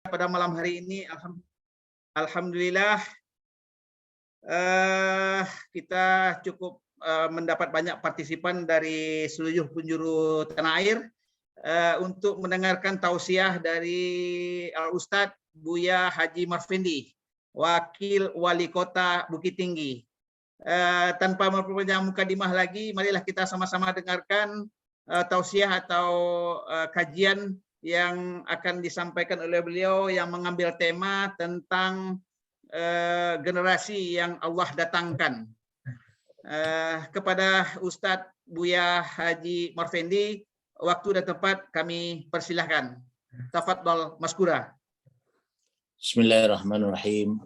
Pada malam hari ini alhamdulillah kita cukup mendapat banyak partisipan dari seluruh penjuru tanah air untuk mendengarkan tausiah dari Al-Ustadz Buya Haji Marfendi, Wakil Wali Kota Bukit Tinggi. Tanpa memperpanjang mukadimah lagi, marilah kita sama-sama dengarkan tausiah atau kajian yang akan disampaikan oleh beliau yang mengambil tema tentang generasi yang Allah datangkan. Kepada Ustadz Buya Haji Marfendi, waktu dan tempat kami persilahkan. Tafadhol Maskura. Bismillahirrahmanirrahim.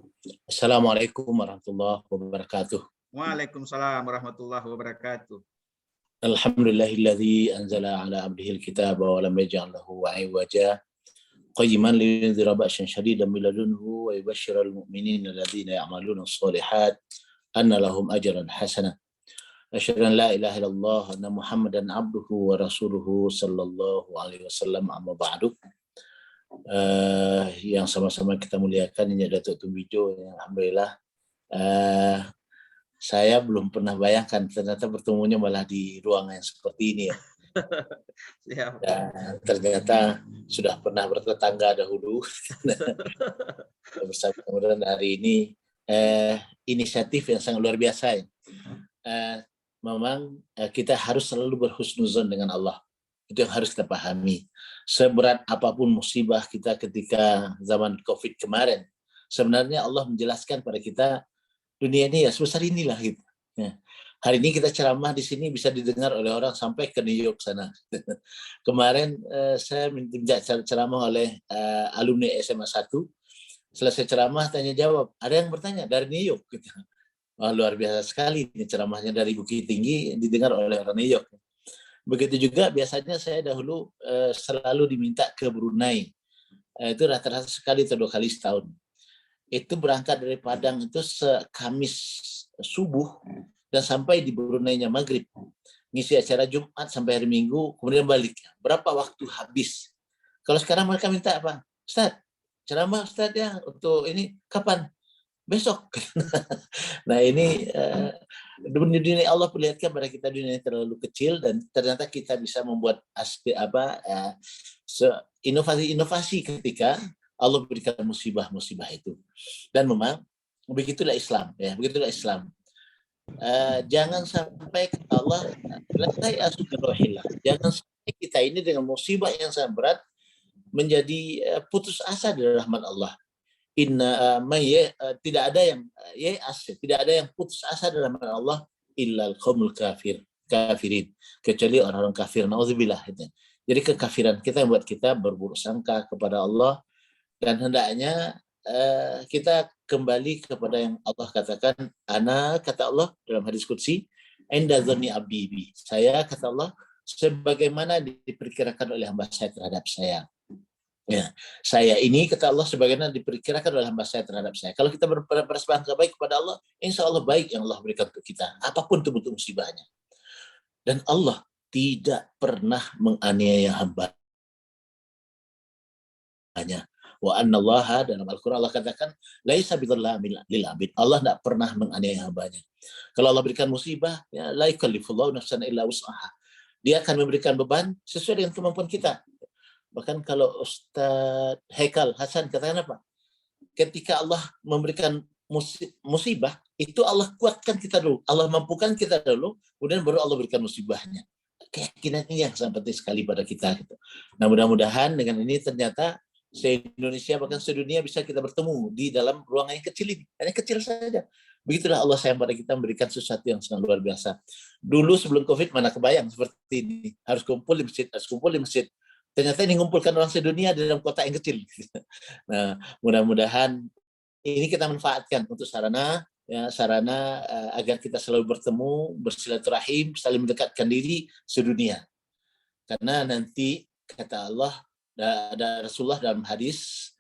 Assalamualaikum warahmatullahi wabarakatuh. Waalaikumsalam warahmatullahi wabarakatuh. Alhamdulillahilladzi anzala ala abdihi alkitaba wa lam yaj'al lahu 'iwaja qayyiman liyunzira ba'san shadidan min ladunhu wa yubashshiral mu'minina alladhina ya'maluna as-shalihat anna lahum ajran hasana. Asyhadu an la ilaha illallah wa anna Muhammadan abduhu wa rasuluhu sallallahu alaihi wasallam, amma ba'du. Yang sama-sama kita muliakan, ini Datuk Tumbijo, alhamdulillah. Saya belum pernah bayangkan ternyata bertemunya malah di ruangan yang seperti ini ya. Dan ternyata sudah pernah bertetangga dahulu. Bersama kemudian hari ini inisiatif yang sangat luar biasa ya. Memang kita harus selalu berhusnuzon dengan Allah. Itu yang harus kita pahami. Seberat apapun musibah kita ketika zaman COVID kemarin, sebenarnya Allah menjelaskan pada kita dunia ini ya sebesar inilah gitu. Ya. Hari ini kita ceramah di sini bisa didengar oleh orang sampai ke New York sana. Kemarin saya minta ceramah oleh alumni SMA 1. Selesai ceramah tanya jawab, ada yang bertanya dari New York gitu. Wah, luar biasa sekali ini ceramahnya dari Bukit Tinggi didengar oleh orang New York. Begitu juga biasanya saya dahulu selalu diminta ke Brunei. Itu rata-rata sekali atau 2 kali setahun. Itu berangkat dari Padang itu Kamis subuh dan sampai di Brunei-nya maghrib, ngisi acara Jumat sampai hari Minggu, kemudian balik. Berapa waktu habis? Kalau sekarang mereka minta apa? Ustaz, ceramah Ustaz ya untuk ini kapan? Besok. Nah ini dunia Allah perlihatkan pada kita dunia yang terlalu kecil dan ternyata kita bisa membuat inovasi ketika Allah berikan musibah-musibah itu. Dan memang begitulah Islam ya, begitulah Islam. Jangan sampai Allah jangan sampai kita ini dengan musibah yang sangat berat menjadi putus asa dari rahmat Allah. Tidak ada yang putus asa dari rahmat Allah illal qaumul kafirin, kecuali orang-orang kafir, naudzubillah. Jadi kekafiran kita yang buat kita berburuk sangka kepada Allah. Dan hendaknya kita kembali kepada yang Allah katakan, ana, kata Allah dalam hadis qudsi, inda dzanni abdi bi. Saya, kata Allah, sebagaimana diperkirakan oleh hamba saya terhadap saya. Ya, saya ini, kata Allah, sebagaimana diperkirakan oleh hamba saya terhadap saya. Kalau kita berprasangka baik kepada Allah, insya Allah baik yang Allah berikan untuk kita, apapun itu bentuk musibahnya. Dan Allah tidak pernah menganiaya hambanya. Wa annallaha, dalam Al-Quran Allah katakan laisa bidzallamin lil abid. Allah tidak pernah menganiaya hambanya. Kalau Allah berikan musibah, ya la yukallifullahu nafsan illa wus'aha. Dia akan memberikan beban sesuai dengan kemampuan kita. Bahkan kalau Ustaz Haikal Hasan katakan apa? Ketika Allah memberikan musibah, itu Allah kuatkan kita dulu, Allah mampukan kita dulu, kemudian baru Allah berikan musibahnya. Keyakinan ini yang sangat penting sekali pada kita gitu. Nah, mudah-mudahan dengan ini ternyata se-Indonesia bahkan sedunia bisa kita bertemu di dalam ruangan yang kecil ini. Hanya kecil saja. Begitulah Allah sayang pada kita, memberikan sesuatu yang sangat luar biasa. Dulu sebelum COVID mana kebayang seperti ini. Harus kumpul di masjid. Ternyata ini mengumpulkan orang sedunia di dalam kota yang kecil. Nah, mudah-mudahan ini kita manfaatkan untuk sarana agar kita selalu bertemu, bersilaturahim, saling mendekatkan diri sedunia. Karena nanti kata Allah, ada Rasulullah dalam hadis,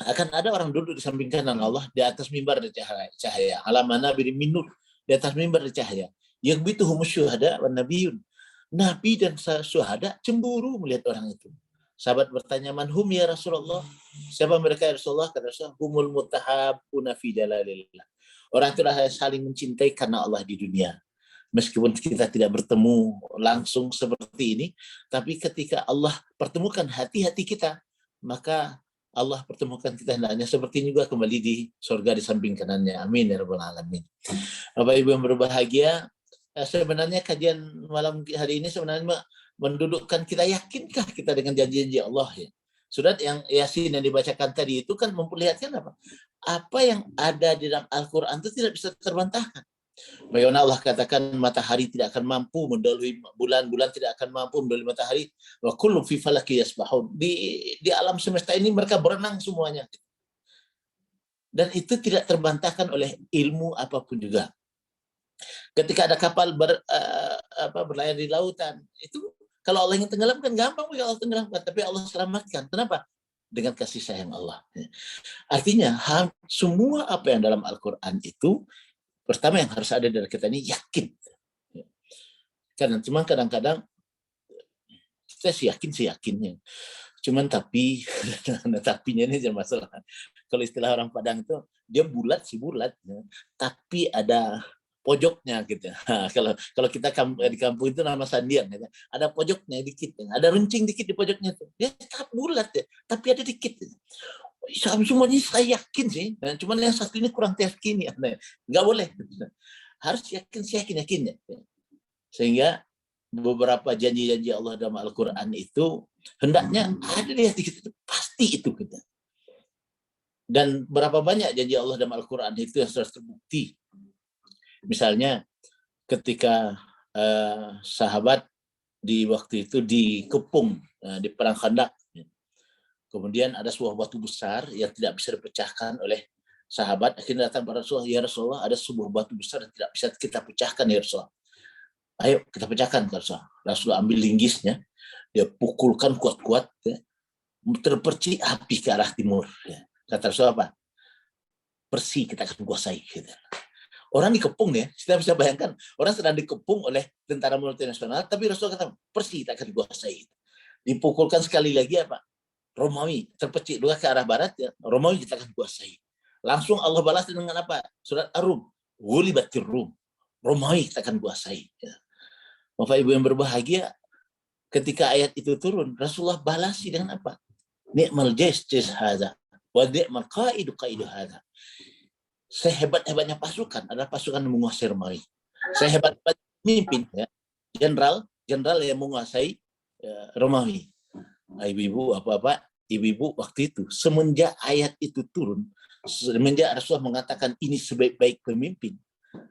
akan ada orang duduk di samping kanan Allah di atas mimbar dari cahaya. Alamana biri minur, di atas mimbar dari cahaya. Yang bituhum syuhada wan nabiyun. Nabi dan syuhada cemburu melihat orang itu. Sahabat bertanya, "Man hum ya Rasulullah?" Siapa mereka ya Rasulullah? Kata Rasulullah, "Humul mutahabbuna fi jalalillah." Orang itu adalah saling mencintai karena Allah di dunia. Meskipun kita tidak bertemu langsung seperti ini, tapi ketika Allah pertemukan hati-hati kita, maka Allah pertemukan kita hendaknya seperti ini juga kembali di surga di samping kanannya. Amin ya rabbal alamin. Bapak Ibu yang berbahagia, sebenarnya kajian malam hari ini sebenarnya mendudukkan kita, yakinkah kita dengan janji-janji Allah ya. Surat yang Yasin yang dibacakan tadi itu kan memperlihatkan apa? Apa yang ada di dalam Al-Quran itu tidak bisa terbantahkan. Bagaimana Allah katakan matahari tidak akan mampu mendahului bulan, bulan tidak akan mampu mendahului matahari. Wa kullu fi falaki yasbahun. Di alam semesta ini mereka berenang semuanya. Dan itu tidak terbantahkan oleh ilmu apapun juga. Ketika ada kapal berlayar di lautan, itu kalau Allah ingin tenggelamkan gampang bagi Allah tenggelamkan, tapi Allah selamatkan. Kenapa? Dengan kasih sayang Allah. Artinya semua apa yang dalam Al-Quran itu, pertama yang harus ada dari kita ini yakin. Karena cuma kadang-kadang kita yakinnya. Cuman tapinya ini jangan masalah. Kalau istilah orang Padang itu dia bulat, tapi ada pojoknya gitu. Kalau kita di kampung itu nama sandian, gitu. Ada pojoknya dikit, ada runcing dikit di pojoknya tuh. Dia tetap bulat ya, tapi ada dikit. Semuanya saya yakin sih, cuman yang satu ini kurang yakin ya, nggak boleh. Harus yakinnya. Sehingga beberapa janji-janji Allah dalam Al-Quran itu hendaknya ada di hati kita, pasti itu kita. Dan berapa banyak janji Allah dalam Al-Quran itu yang sudah terbukti. Misalnya ketika sahabat di waktu itu dikepung di perang Khandaq, kemudian ada sebuah batu besar yang tidak bisa dipecahkan oleh sahabat. Akhirnya datang kepada Rasulullah, ya Rasulullah, ada sebuah batu besar yang tidak bisa kita pecahkan ya Rasulullah. Ayo kita pecahkan Rasulullah. Rasulullah ambil linggisnya, dia pukulkan kuat-kuat, ya. Terpercik api ke arah timur. Ya. Kata Rasulullah apa? Persi kita akan kuasai. Gitu. Orang dikepung ya, kita bisa bayangkan orang sedang dikepung oleh tentara multinasional, tapi Rasulullah kata Persi kita akan kuasai. Dipukulkan sekali lagi apa? Romawi terpecik dua ke arah barat ya, Romawi kita akan kuasai. Langsung Allah balas dengan apa? Surat Ar-Rum, ghulibatir Rum, Romawi kita akan kuasai. Ya. Bapak Ibu yang berbahagia, ketika ayat itu turun, Rasulullah balasi dengan apa? Ni'mal jais hadza wa ni'mal qaidu hadza. Sehebat-hebatnya pasukan adalah pasukan yang menguasai Romawi. Sehebat-hebatnya pemimpin ya, jenderal yang menguasai Romawi. Ibu-ibu, ibu-ibu waktu itu semenjak ayat itu turun, semenjak Rasulullah mengatakan ini sebaik-baik pemimpin,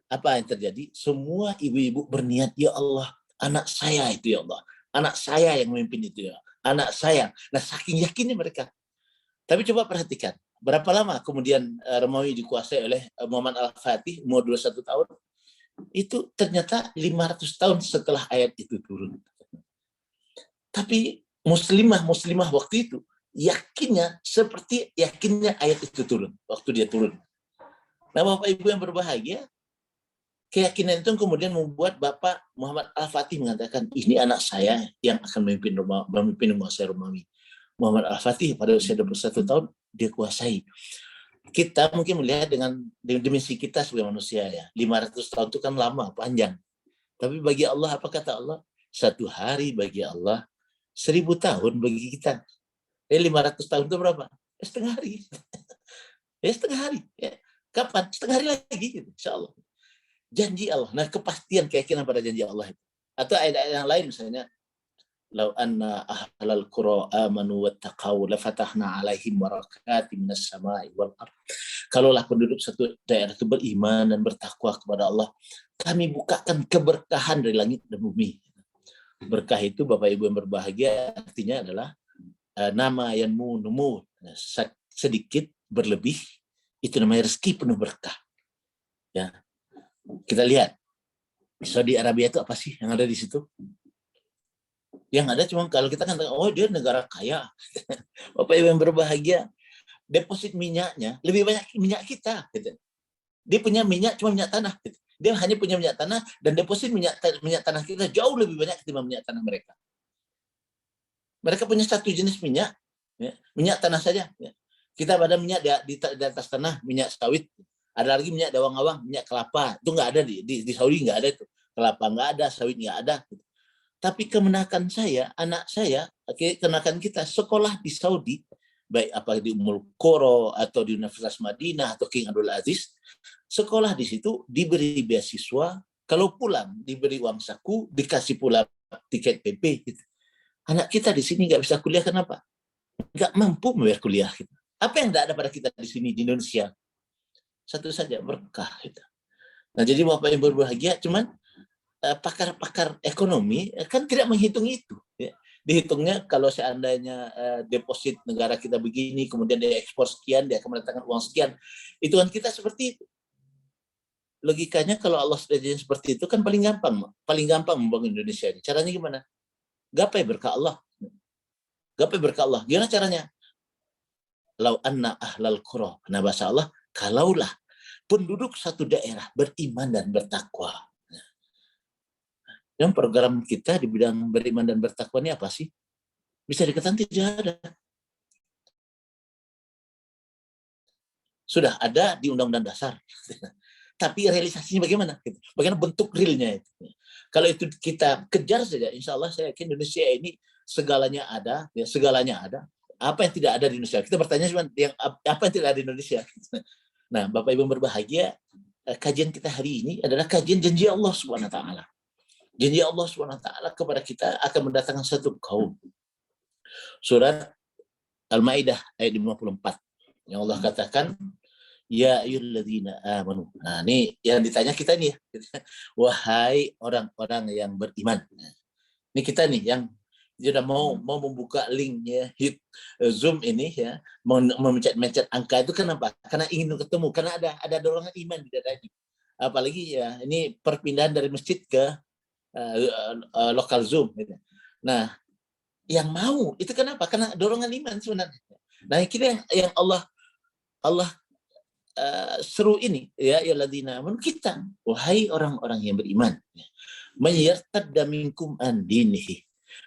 apa yang terjadi? Semua ibu-ibu berniat, ya Allah, anak saya itu ya Allah, anak saya yang memimpin itu ya, anak saya. Nah saking yakinnya mereka. Tapi coba perhatikan, berapa lama kemudian Romawi dikuasai oleh Muhammad Al-Fatih, umur 21 tahun? Itu ternyata 500 tahun setelah ayat itu turun. Tapi muslimah waktu itu yakinnya seperti yakinnya ayat itu turun, waktu dia turun. Nah Bapak Ibu yang berbahagia, keyakinan itu kemudian membuat Bapak Muhammad Al-Fatih mengatakan, ini anak saya yang akan memimpin menguasai Romawi. Muhammad Al-Fatih pada usia 21 tahun, dia kuasai. Kita mungkin melihat dengan dimensi kita sebagai manusia ya, 500 tahun itu kan lama, panjang. Tapi bagi Allah, apa kata Allah? Satu hari bagi Allah, 1000 tahun bagi kita. 500 tahun itu berapa? Setengah hari. Setengah hari. Ya. Kapan? Setengah hari lagi. Insya Allah. Janji Allah. Nah, kepastian keyakinan pada janji Allah itu. Atau ayat-ayat yang lain misalnya, "Lau anna ahlal qura amanu wattaqau lafatahna 'alaihim barakatim minas sama'i wal ardh." Kalaulah penduduk satu daerah itu beriman dan bertakwa kepada Allah, kami bukakan keberkahan dari langit dan bumi. Berkah itu Bapak Ibu yang berbahagia artinya adalah nama yang numu sedikit berlebih, itu namanya rezeki penuh berkah. Ya. Kita lihat Saudi Arabia itu apa sih yang ada di situ? Yang ada cuma kalau kita kan, oh dia negara kaya. Bapak Ibu yang berbahagia, deposit minyaknya lebih banyak minyak kita. Gitu. Dia punya minyak cuma minyak tanah. Gitu. Dia hanya punya minyak tanah dan deposit minyak tanah kita jauh lebih banyak ketimbang minyak tanah mereka. Mereka punya satu jenis minyak, ya, minyak tanah saja. Ya. Kita pada minyak di atas tanah, minyak sawit. Ada lagi minyak dawang-awang, minyak kelapa. Itu nggak ada di Saudi, nggak ada itu. Kelapa nggak ada, sawit nggak ada. Tapi kemenakan saya, anak saya, kemenakan kita sekolah di Saudi, baik apa di Ummul Qura atau di Universitas Madinah atau King Abdul Aziz, sekolah di situ diberi beasiswa, kalau pulang diberi uang saku, dikasih pula tiket PP. Gitu. Anak kita di sini nggak bisa kuliah, kenapa? Nggak mampu membayar kuliah. Gitu. Apa yang tidak ada pada kita di sini di Indonesia? Satu saja, berkah. Gitu. Nah, jadi Bapak Ibu berbahagia, cuman pakar-pakar ekonomi kan tidak menghitung itu. Ya. Dihitungnya kalau seandainya deposit negara kita begini, kemudian dia ekspor sekian, dia akan mendatangkan uang sekian. Hitungan kita seperti itu. Logikanya kalau Allah sudah jadi seperti itu kan paling gampang membangun Indonesia ini. Caranya gimana? Gapai berkah Allah. Gapai berkah Allah. Gimana caranya? Lau anna ahlal qura. Nah, bahasa Allah, kalaulah penduduk satu daerah beriman dan bertakwa. Yang program kita di bidang beriman dan bertakwa ini apa sih? Bisa dikatakan tidak ada. Sudah ada di Undang-Undang Dasar. Tapi realisasinya bagaimana? Bagaimana bentuk realnya itu? Kalau itu kita kejar saja, insya Allah saya yakin Indonesia ini segalanya ada, ya, segalanya ada. Apa yang tidak ada di Indonesia? Kita bertanya cuma yang apa yang tidak ada di Indonesia. Nah, Bapak Ibu berbahagia, kajian kita hari ini adalah kajian janji Allah Subhanahu wa taala. Janji Allah Subhanahu wa taala kepada kita akan mendatangkan satu kaum. Surat Al-Maidah ayat 54. Yang Allah katakan, ya ayyuhalladzina amanu. Nah, ini yang ditanya kita nih ya. Wahai orang-orang yang beriman. Ini kita nih yang sudah mau membuka linknya Zoom ini ya, memencet-mencet angka itu kenapa? Karena ingin ketemu, karena ada dorongan iman di dadanya. Apalagi ya ini perpindahan dari masjid ke lokal Zoom. Gitu. Nah, yang mau itu kenapa? Karena dorongan iman sebenarnya. Nah, kita yang Allah seru ini ya alladzina amanu kita, wahai orang-orang yang beriman, mayyartadda minkum an dinihi.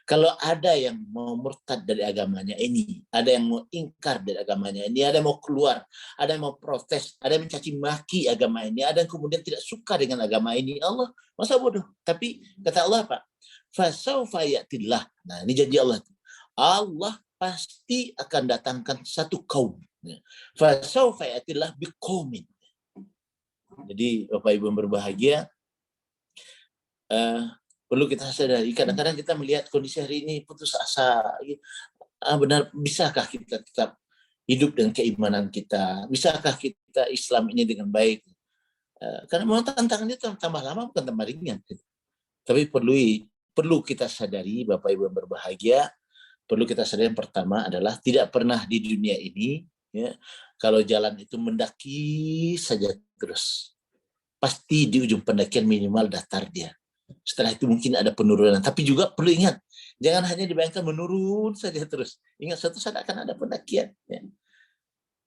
Kalau ada yang mau murtad dari agamanya ini, ada yang mau ingkar dari agamanya ini, ada yang mau keluar, ada yang mau protes, ada yang mencaci maki agama ini, ada yang kemudian tidak suka dengan agama ini, Allah masa bodoh. Tapi kata Allah apa? Fasaufa yatillah. Nah, ini janji Allah. Allah pasti akan datangkan satu kaum. Fasaufa yatillah biqaumin. Jadi Bapak Ibu yang berbahagia, perlu kita sadari, kadang-kadang kita melihat kondisi hari ini putus asa. Benar, bisakah kita tetap hidup dengan keimanan kita? Bisakah kita Islam ini dengan baik? Karena memang tantangannya tambah lama bukan tambah ringan. Tapi perlu kita sadari, Bapak Ibu yang berbahagia, perlu kita sadari yang pertama adalah tidak pernah di dunia ini, ya, kalau jalan itu mendaki saja terus. Pasti di ujung pendakian minimal datar dia. Setelah itu mungkin ada penurunan. Tapi juga perlu ingat, jangan hanya dibayangkan menurun saja terus. Ingat suatu saat akan ada pendakian. Ya.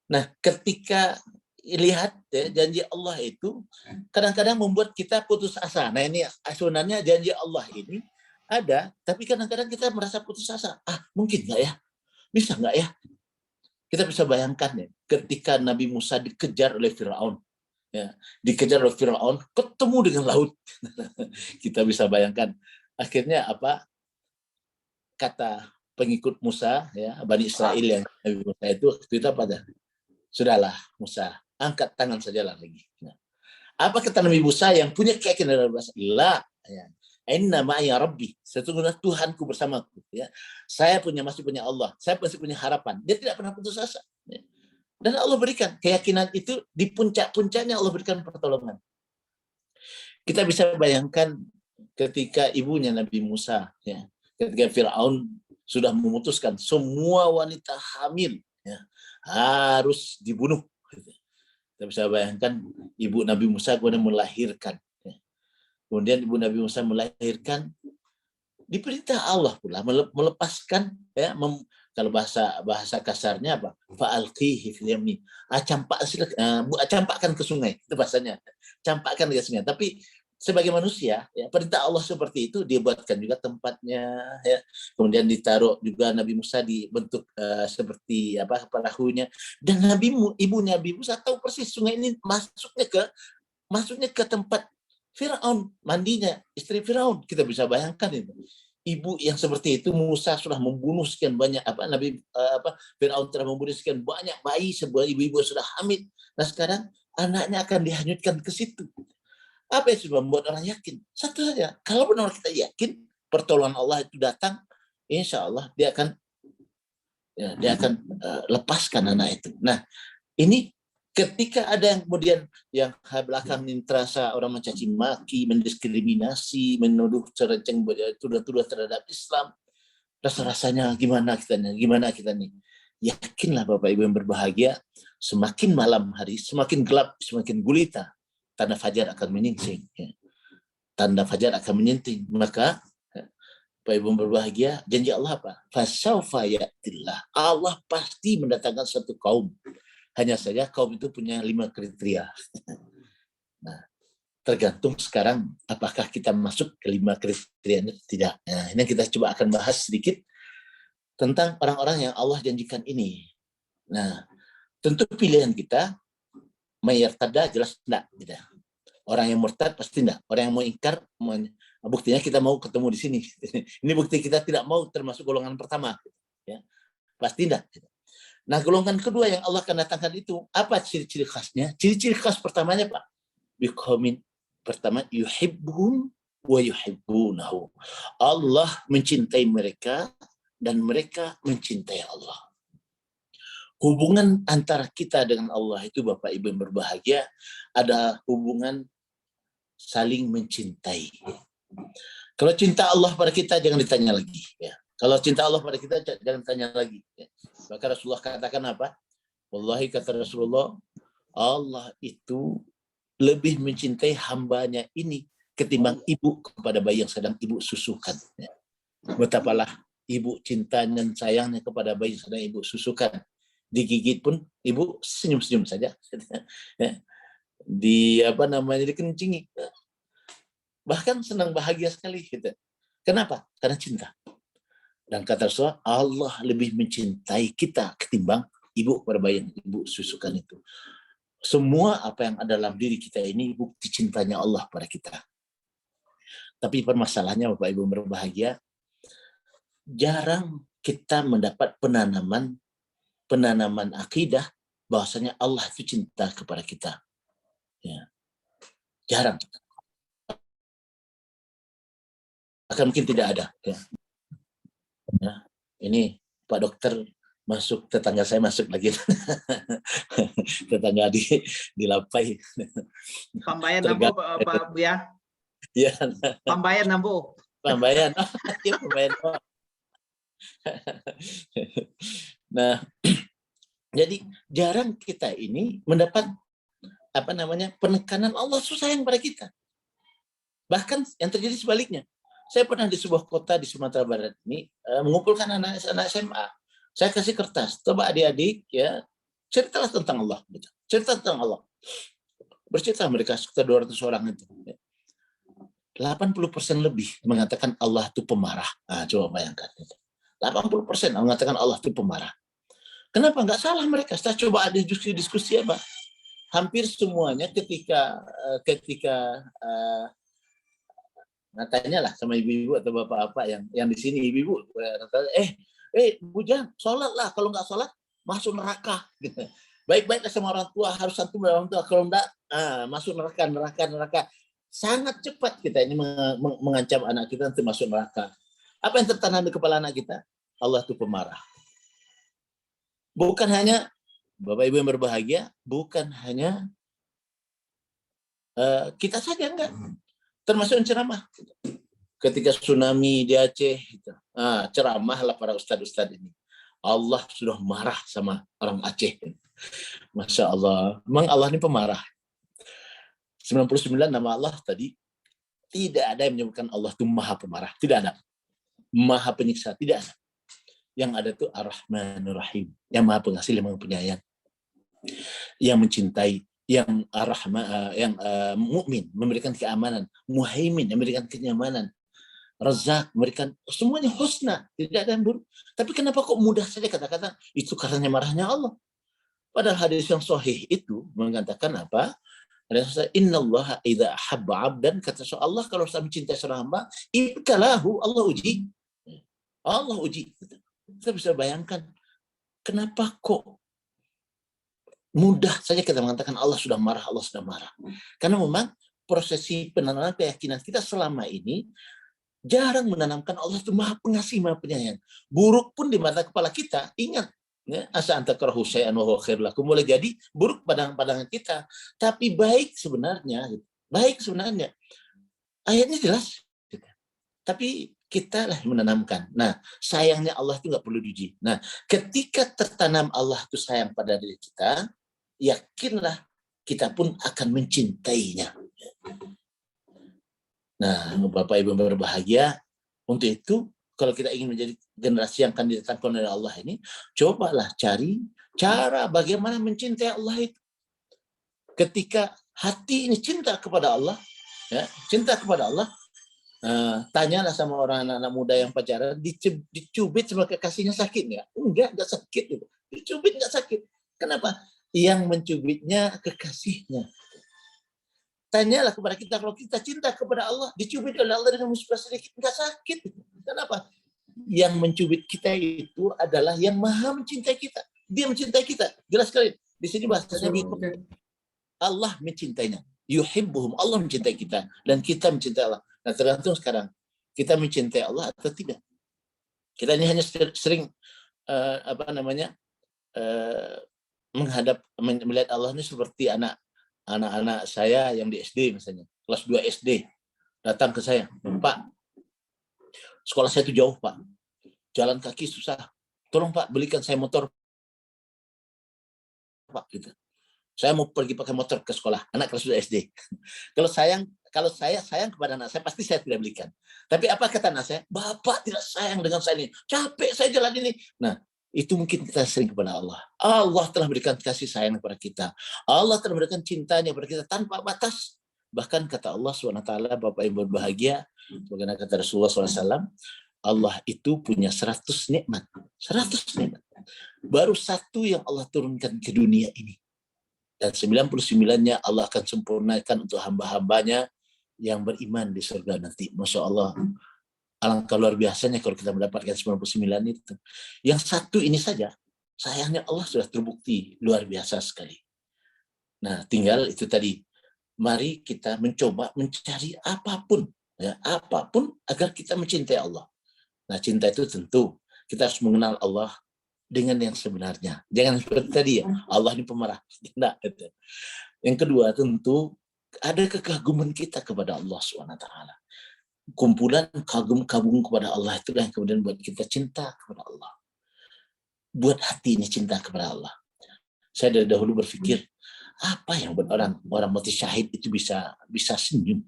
Nah, ketika lihat ya, janji Allah itu kadang-kadang membuat kita putus asa. Nah, ini sebenarnya janji Allah ini ada, tapi kadang-kadang kita merasa putus asa. Mungkin nggak ya? Bisa nggak ya? Kita bisa bayangkan ya, ketika Nabi Musa dikejar oleh Firaun. Ya, dikejar oleh Firaun, ketemu dengan laut. Kita bisa bayangkan akhirnya apa kata pengikut Musa ya, Bani Israel yang Nabi Musa itu pada sudahlah Musa, angkat tangan sajalah lagi. Nah, apa kata Nabi Musa yang punya keyakinan dalam bahasa Allah ya, inna ma'a rabbi, sesungguhnya Tuhanku bersamaku ya. Saya masih punya Allah, saya masih punya harapan. Dia tidak pernah putus asa. Ya. Dan Allah berikan keyakinan itu di puncak-puncaknya Allah berikan pertolongan. Kita bisa bayangkan ketika ibunya Nabi Musa, ya, ketika Firaun sudah memutuskan semua wanita hamil ya, harus dibunuh. Kita bisa bayangkan ibu Nabi Musa kemudian melahirkan. Ya. Kemudian ibu Nabi Musa melahirkan, diperintah Allah pula melepaskan ya, kalau bahasa kasarnya apa? Fa'alqihi fil yamni. Campakkan ke sungai, itu bahasanya. Campakkan ke sungai. Tapi sebagai manusia, ya, perintah Allah seperti itu, dia buatkan juga tempatnya, ya. Kemudian ditaruh juga Nabi Musa di bentuk seperti apa perahunya, dan ibunya Nabi Musa tahu persis sungai ini masuknya ke tempat Firaun, mandinya istri Firaun. Kita bisa bayangkan itu. Ibu yang seperti itu, Musa sudah membunuh sekian banyak Firaun telah membunuh sekian banyak bayi, sebuah ibu-ibu sudah hamil. Nah sekarang anaknya akan dihanyutkan ke situ. Apa yang sudah membuat orang yakin? Satu saja, kalau benar kita yakin pertolongan Allah itu datang, insya Allah dia akan lepaskan anak itu. Nah ini ketika ada yang kemudian yang belakang ini terasa orang mencaci maki, mendiskriminasi, menuduh cereceng, tuduh-tuduh terhadap Islam, rasa-rasanya gimana kita nih? Yakinlah Bapak Ibu yang berbahagia, semakin malam hari, semakin gelap, semakin gulita, tanda fajar akan menyingsing. Tanda fajar akan menyingsing. Maka Bapak Ibu yang berbahagia, janji Allah apa? Fasaufa ya'tillah. Allah pasti mendatangkan satu kaum. Hanya saja kaum itu punya 5 kriteria. Nah, tergantung sekarang apakah kita masuk ke 5 kriteria itu tidak. Nah, ini kita coba akan bahas sedikit tentang orang-orang yang Allah janjikan ini. Nah, tentu pilihan kita mayartada jelas tidak. Orang yang murtad pasti tidak. Orang yang mau ingkar, buktinya kita mau ketemu di sini. Ini bukti kita tidak mau termasuk golongan pertama. Ya, pasti tidak. Nah, golongan kedua yang Allah akan datangkan itu, apa ciri-ciri khasnya? Ciri-ciri khas pertamanya, Pak. Biqaumin, pertama, yuhibbuhum wa yuhibbunahu. Allah mencintai mereka dan mereka mencintai Allah. Hubungan antara kita dengan Allah itu, Bapak Ibu yang berbahagia, ada hubungan saling mencintai. Kalau cinta Allah pada kita, jangan ditanya lagi. Ya. Kalau cinta Allah pada kita, jangan tanya lagi. Ya. Maka Rasulullah katakan apa? Wallahi kata Rasulullah, Allah itu lebih mencintai hambanya ini ketimbang ibu kepada bayi yang sedang ibu susukan. Ya. Betapalah ibu cinta dan sayangnya kepada bayi yang sedang ibu susukan. Digigit pun ibu senyum-senyum saja. Ya. Dikencingi. Bahkan senang bahagia sekali kita. Kenapa? Karena cinta. Dan kata Rasulullah, Allah lebih mencintai kita ketimbang ibu kepada bayi yang ibu susukan itu. Semua apa yang ada dalam diri kita ini bukti cintanya Allah pada kita. Tapi permasalahannya Bapak Ibu berbahagia, jarang kita mendapat penanaman akidah bahwasanya Allah itu cinta kepada kita. Ya. Jarang. Akan mungkin tidak ada. Ya. Nah, ini Pak Dokter masuk, tetangga saya masuk lagi. Tetangga di Lapai. Pambayan nambo Pak Buya. Iya. Pambayan nambo. Pambayan. Iya, pambayan. Nah, jadi jarang kita ini mendapat penekanan Allah sayang pada kita. Bahkan yang terjadi sebaliknya. Saya pernah di sebuah kota di Sumatera Barat ini mengumpulkan anak-anak SMA. Saya kasih kertas, coba adik-adik ya ceritalah tentang Allah. Gitu. Cerita tentang Allah. Bercerita mereka sekitar 200 orang itu. 80% lebih mengatakan Allah itu pemarah. Nah, coba bayangkan. 80% mengatakan Allah itu pemarah. Kenapa? Nggak salah mereka. Saya coba ada diskusi apa. Hampir semuanya ketika tanya lah sama ibu-ibu atau bapak-bapak yang di sini, ibu-ibu, Bujang, sholat lah, kalau nggak sholat masuk neraka. Baik-baiklah sama orang tua, harus satu orang tua, kalau enggak masuk neraka. Sangat cepat kita ini mengancam anak kita untuk masuk neraka. Apa yang tertanam di kepala anak kita? Allah itu pemarah. Bukan hanya Bapak Ibu yang berbahagia, bukan hanya kita saja, enggak. Termasuk yang ceramah. Ketika tsunami di Aceh, ceramahlah para ustadz-ustadz ini. Allah sudah marah sama orang Aceh. Masya Allah. Memang Allah ini pemarah. 99 nama Allah tadi, tidak ada yang menyebutkan Allah itu maha pemarah. Tidak ada. Maha penyiksa. Tidak ada. Yang ada itu Ar-Rahmanur Rahim. Yang maha pengasih, yang maha penyayang. Yang mencintai yang yang mukmin, memberikan keamanan, muhaimin, memberikan kenyamanan, Razak, memberikan semuanya husna, tidak ada yang buruk. Tapi kenapa kok mudah saja kata-kata itu karena marahnya Allah? Padahal hadis yang sahih itu mengatakan apa? Inna Allah idza ahabba abdan, kata Allah kalau sudah mencintai seorang hamba, ibtalahu, Allah uji. Allah uji. Kita bisa bayangkan kenapa kok mudah saja kita mengatakan Allah sudah marah, Allah sudah marah. Karena memang prosesi penanaman keyakinan kita selama ini jarang menanamkan Allah itu maha pengasih, maha penyayang. Buruk pun di mata kepala kita, ingat, ya, asa anta karahu syai'an wa huwa khairul lakum, boleh jadi buruk pandangan kita, tapi baik sebenarnya, baik sebenarnya. Ayatnya jelas, tapi kita lah menanamkan. Nah, sayangnya Allah itu nggak perlu diuji. Nah, ketika tertanam Allah itu sayang pada diri kita, yakinlah kita pun akan mencintainya. Nah, Bapak Ibu berbahagia, untuk itu kalau kita ingin menjadi generasi yang akan didatangkan oleh Allah ini, cobalah cari cara bagaimana mencintai Allah itu. Ketika hati ini cinta kepada Allah, ya, cinta kepada Allah, tanyalah sama orang anak-anak muda yang pacaran, dicubit sama kekasihnya sakit nggak? Enggak sakit. Dicubit nggak sakit. Kenapa? Yang mencubitnya kekasihnya. Tanyalah kepada kita, kalau kita cinta kepada Allah, dicubit oleh Allah dengan musibah sedikit, nggak sakit. Kenapa? Yang mencubit kita itu adalah yang maha mencintai kita. Dia mencintai kita. Jelas sekali. Di sini bahasanya Allah mencintainya. Yuhibbuhum, Allah mencintai kita. Dan kita mencintai Allah. Nah, tergantung sekarang. Kita mencintai Allah atau tidak. Kita ini hanya sering melihat Allah ini seperti anak-anak saya yang di SD misalnya, kelas 2 SD, datang ke saya, Pak, sekolah saya itu jauh, Pak, jalan kaki susah, tolong Pak belikan saya motor, Pak, gitu. Saya mau pergi pakai motor ke sekolah, anak kelas 2 SD. Kalau saya sayang kepada anak saya, pasti saya tidak belikan. Tapi apa kata anak saya? Bapak tidak sayang dengan saya ini, capek saya jalan ini. Nah, itu mungkin kita sering kepada Allah. Allah telah berikan kasih sayang kepada kita. Allah telah berikan cintanya kepada kita tanpa batas. Bahkan kata Allah SWT, Bapak Ibu berbahagia, bagaimana kata Rasulullah SAW, Allah itu punya 100 nikmat. 100 nikmat. Baru satu yang Allah turunkan ke dunia ini. Dan 99-nya Allah akan sempurnakan untuk hamba-hambanya yang beriman di surga nanti. Masya Allah. Alangkah luar biasanya kalau kita mendapatkan 99 itu. Yang satu ini saja, sayangnya Allah sudah terbukti luar biasa sekali. Nah, tinggal itu tadi. Mari kita mencoba mencari apapun, ya, apapun agar kita mencintai Allah. Nah, cinta itu tentu kita harus mengenal Allah dengan yang sebenarnya. Jangan seperti tadi ya, Allah ini pemarah. Nah, itu. Yang kedua, tentu ada kekaguman kita kepada Allah SWT. Kumpulan kagum-kagum kepada Allah itulah yang kemudian buat kita cinta kepada Allah. Buat hati ini cinta kepada Allah. Saya dari dahulu berpikir, apa yang buat orang mati syahid itu bisa senyum?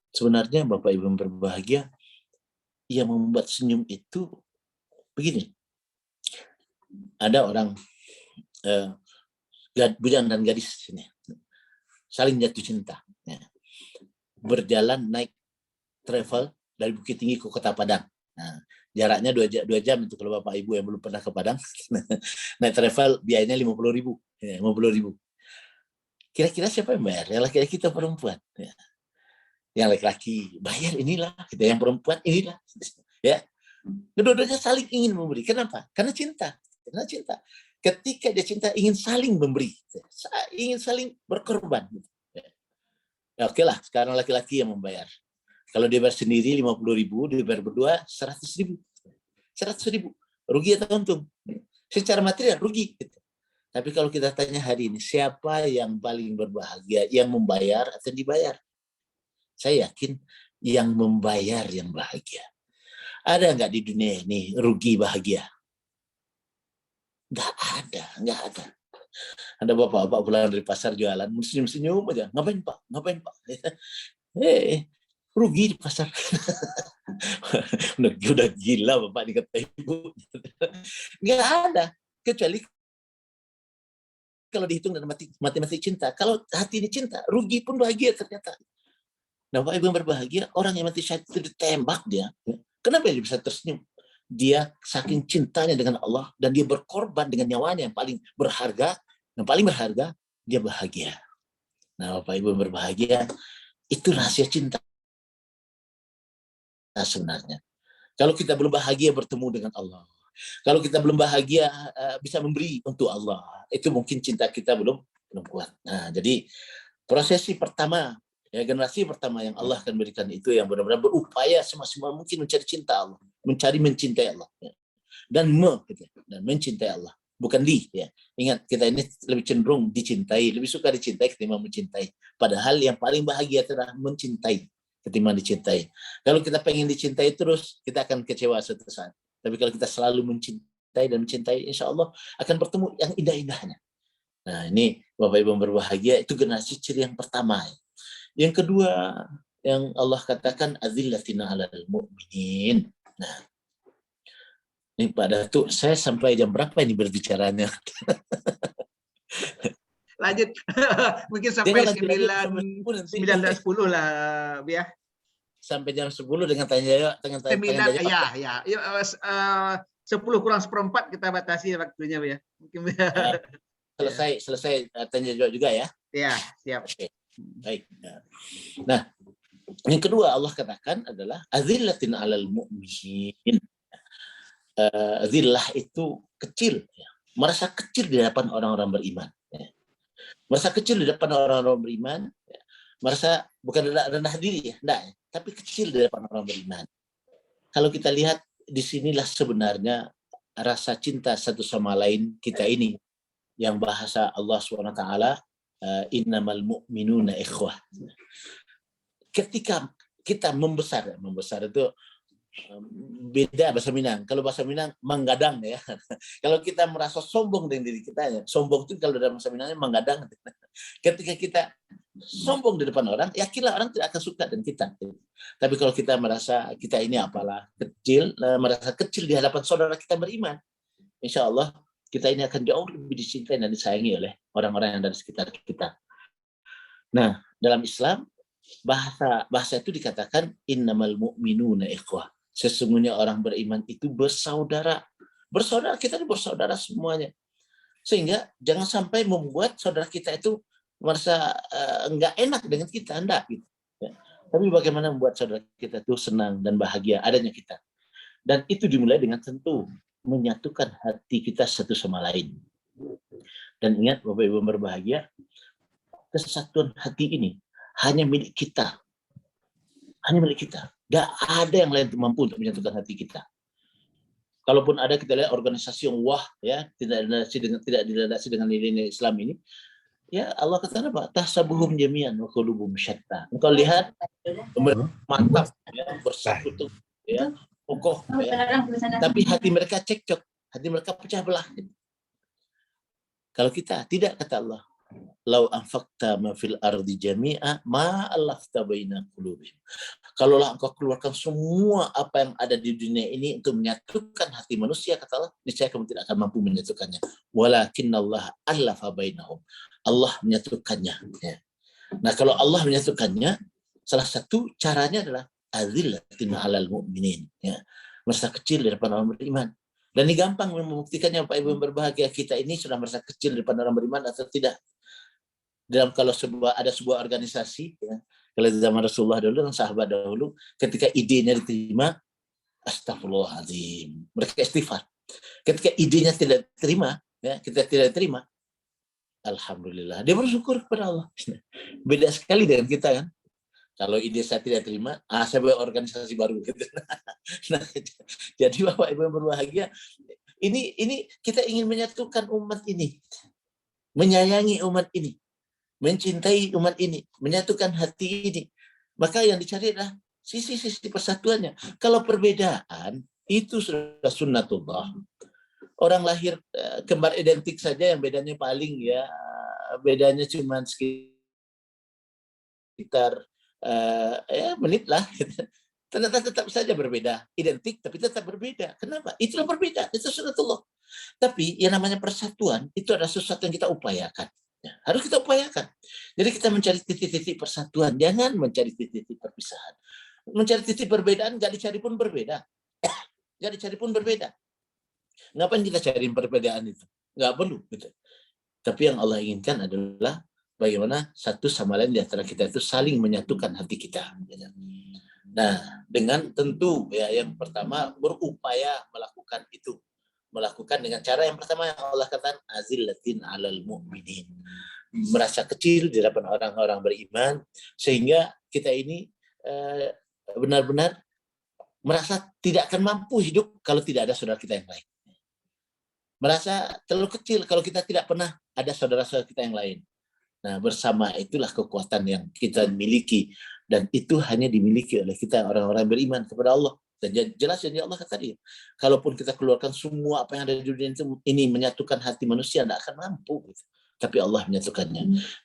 Sebenarnya Bapak Ibu yang berbahagia, yang membuat senyum itu begini. Ada orang bujang dan gadis sini saling jatuh cinta. Ya. Berjalan naik travel dari Bukit Tinggi ke Kota Padang. Nah, jaraknya 2 jam itu kalau Bapak Ibu yang belum pernah ke Padang. Naik travel biayanya 50.000. Ya, 50.000. Kira-kira siapa yang bayar? Ya laki-laki kita perempuan. Ya. Yang laki-laki bayar inilah, kita yang perempuan inilah. Ya. Kedua-duanya saling ingin memberi. Kenapa? Karena cinta. Karena cinta. Ketika dia cinta ingin saling memberi, ingin saling berkorban. Ya, oke lah, sekarang laki-laki yang membayar. Kalau dia bayar sendiri 50.000, dia bayar berdua 100.000. 100.000. Rugi atau untung? Secara material rugi. Gitu. Tapi kalau kita tanya hari ini, siapa yang paling berbahagia? Yang membayar atau dibayar? Saya yakin yang membayar yang bahagia. Ada nggak di dunia ini rugi bahagia? Nggak ada. Ada bapak-bapak pulang dari pasar jualan, senyum-senyum aja. Ngapain Pak? Rugi di pasar. udah gila Bapak dikata ibu. Nggak ada. Kecuali kalau dihitung dengan matematik cinta. Kalau hati ini cinta, rugi pun bahagia ternyata. Nah, Bapak Ibu yang berbahagia, orang yang mati syahid itu ditembak dia. Kenapa dia bisa tersenyum? Dia saking cintanya dengan Allah dan dia berkorban dengan nyawanya yang paling berharga, dia bahagia. Nah, Bapak Ibu yang berbahagia, itu rahasia cinta sebenarnya. Kalau kita belum bahagia bertemu dengan Allah, kalau kita belum bahagia bisa memberi untuk Allah, itu mungkin cinta kita belum kuat. Nah, jadi prosesi pertama, ya, generasi pertama yang Allah akan berikan itu yang benar-benar berupaya semaksimal mungkin mencari cinta Allah, mencintai Allah, ya. dan mencintai Allah, bukan ya. Ingat, kita ini lebih cenderung dicintai, lebih suka dicintai ketimbang mencintai. Padahal yang paling bahagia adalah mencintai ketimbang dicintai. Kalau kita pengen dicintai terus, kita akan kecewa suatu saat. Tapi kalau kita selalu mencintai, insya Allah akan bertemu yang indah-indahnya. Nah, ini Bapak Ibu yang berbahagia, itu generasi ciri yang pertama. Yang kedua, yang Allah katakan azillatina 'alal mu'minin. Nah, ini Pak Datuk, saya sampai jam berapa ini berbicaranya? Lanjut. Mungkin sampai 9 10 lah, ya. Sampai jam 10 dengan tanya jawab. 9, ya. 10 kurang seperempat kita batasi waktunya, ya. Mungkin selesai tanya jawab juga ya. Ya, siap. Oke. Baik. Nah, yang kedua Allah katakan adalah azillatin 'alal mu'minin. Zillah itu kecil, ya. Merasa kecil di hadapan orang-orang beriman. Ya. Merasa kecil di depan orang-orang beriman, ya. Merasa bukan rendah diri ya, enggak, ya. Tapi kecil di depan orang beriman. Kalau kita lihat di sinilah sebenarnya rasa cinta satu sama lain kita ini, yang bahasa Allah SWT, innamal mu'minuna ikhwah. Ketika kita membesar itu beda bahasa Minang. Kalau bahasa Minang menggadang ya. Kalau kita merasa sombong dengan diri kita, ya. Sombong itu kalau dalam bahasa Minangnya menggadang. Ketika kita sombong di depan orang, yakinlah orang tidak akan suka dengan kita. Tapi kalau kita merasa kita ini apalah kecil, merasa kecil di hadapan saudara kita beriman, insya Allah kita ini akan jauh lebih dicintai dan disayangi oleh orang-orang yang ada di sekitar kita. Nah, dalam Islam bahasa itu dikatakan innamal mu'minuna ikhwah. Sesungguhnya orang beriman itu bersaudara. Bersaudara, kita ini bersaudara semuanya. Sehingga jangan sampai membuat saudara kita itu merasa enggak enak dengan kita, enggak gitu. Ya. Tapi bagaimana membuat saudara kita itu senang dan bahagia adanya kita. Dan itu dimulai dengan tentu menyatukan hati kita satu sama lain. Dan ingat Bapak Ibu berbahagia, kesatuan hati ini hanya milik kita. Hanya milik kita. Tidak ada yang lain mampu untuk menyatukan hati kita. Kalaupun ada, kita lihat organisasi yang wah, ya, tidak dilandasi dengan nilai-nilai Islam ini, ya Allah kata apa? Tahsabuhum jami'an wa qulubuhum syatta. Engkau lihat mantap, ya, bersatu, ya, kokoh, ya. Tapi hati mereka cekcok, hati mereka pecah belah. Kalau kita tidak, kata Allah, lau anfaqta ma fil ardi jami'a ma allafta baina qulubihim. Kalaulah engkau keluarkan semua apa yang ada di dunia ini untuk menyatukan hati manusia, kata Allah, niscaya kamu tidak akan mampu menyatukannya. Walakinnallaha allafa bainahum. Allah menyatukannya. Ya. Nah, kalau Allah menyatukannya, salah satu caranya adalah azillatin 'alal mu'minin. Ya. Merasa kecil di depan orang beriman. Dan ini gampang membuktikannya, Pak Ibu yang berbahagia, kita ini sudah merasa kecil di depan orang beriman atau tidak. Kalau ada sebuah organisasi, ya, kalau zaman Rasulullah dulu dan sahabat dahulu, ketika idenya diterima, astagfirullahaladzim, mereka istighfar. Ketika idenya tidak diterima, ya, kita tidak terima, alhamdulillah, dia bersyukur kepada Allah. Beda sekali dengan kita kan. Kalau ide saya tidak terima, saya buat organisasi baru. Nah, jadi Bapak Ibu yang berbahagia, ini kita ingin menyatukan umat ini, menyayangi umat ini, mencintai umat ini, menyatukan hati ini. Maka yang dicari adalah sisi-sisi persatuannya. Kalau perbedaan, itu sudah sunnatullah. Orang lahir kembar identik saja, yang bedanya paling ya, bedanya cuma sekitar menit lah. Ternyata tetap saja berbeda. Identik, tapi tetap berbeda. Kenapa? Itulah perbedaan. Itu sunnatullah. Tapi yang namanya persatuan itu adalah sesuatu yang kita upayakan. Ya, harus kita upayakan. Jadi kita mencari titik-titik persatuan, jangan mencari titik-titik perpisahan. Mencari titik perbedaan, nggak dicari pun berbeda. Nggak dicari pun berbeda. Ngapain kita cari perbedaan itu? Nggak perlu. Gitu. Tapi yang Allah inginkan adalah bagaimana satu sama lain di antara kita itu saling menyatukan hati kita. Nah, dengan tentu ya yang pertama berupaya melakukan itu. Melakukan dengan cara yang pertama yang Allah katakan azillatin alal mu'minin. Merasa kecil di hadapan orang-orang beriman sehingga kita ini benar-benar merasa tidak akan mampu hidup kalau tidak ada saudara kita yang lain. Merasa terlalu kecil kalau kita tidak pernah ada saudara-saudara kita yang lain. Nah, bersama itulah kekuatan yang kita miliki dan itu hanya dimiliki oleh kita orang-orang beriman kepada Allah. Dan jelas yang Allah kata dia, kalaupun kita keluarkan semua apa yang ada di dunia ini menyatukan hati manusia, tidak akan mampu. Gitu. Tapi Allah menyatukannya.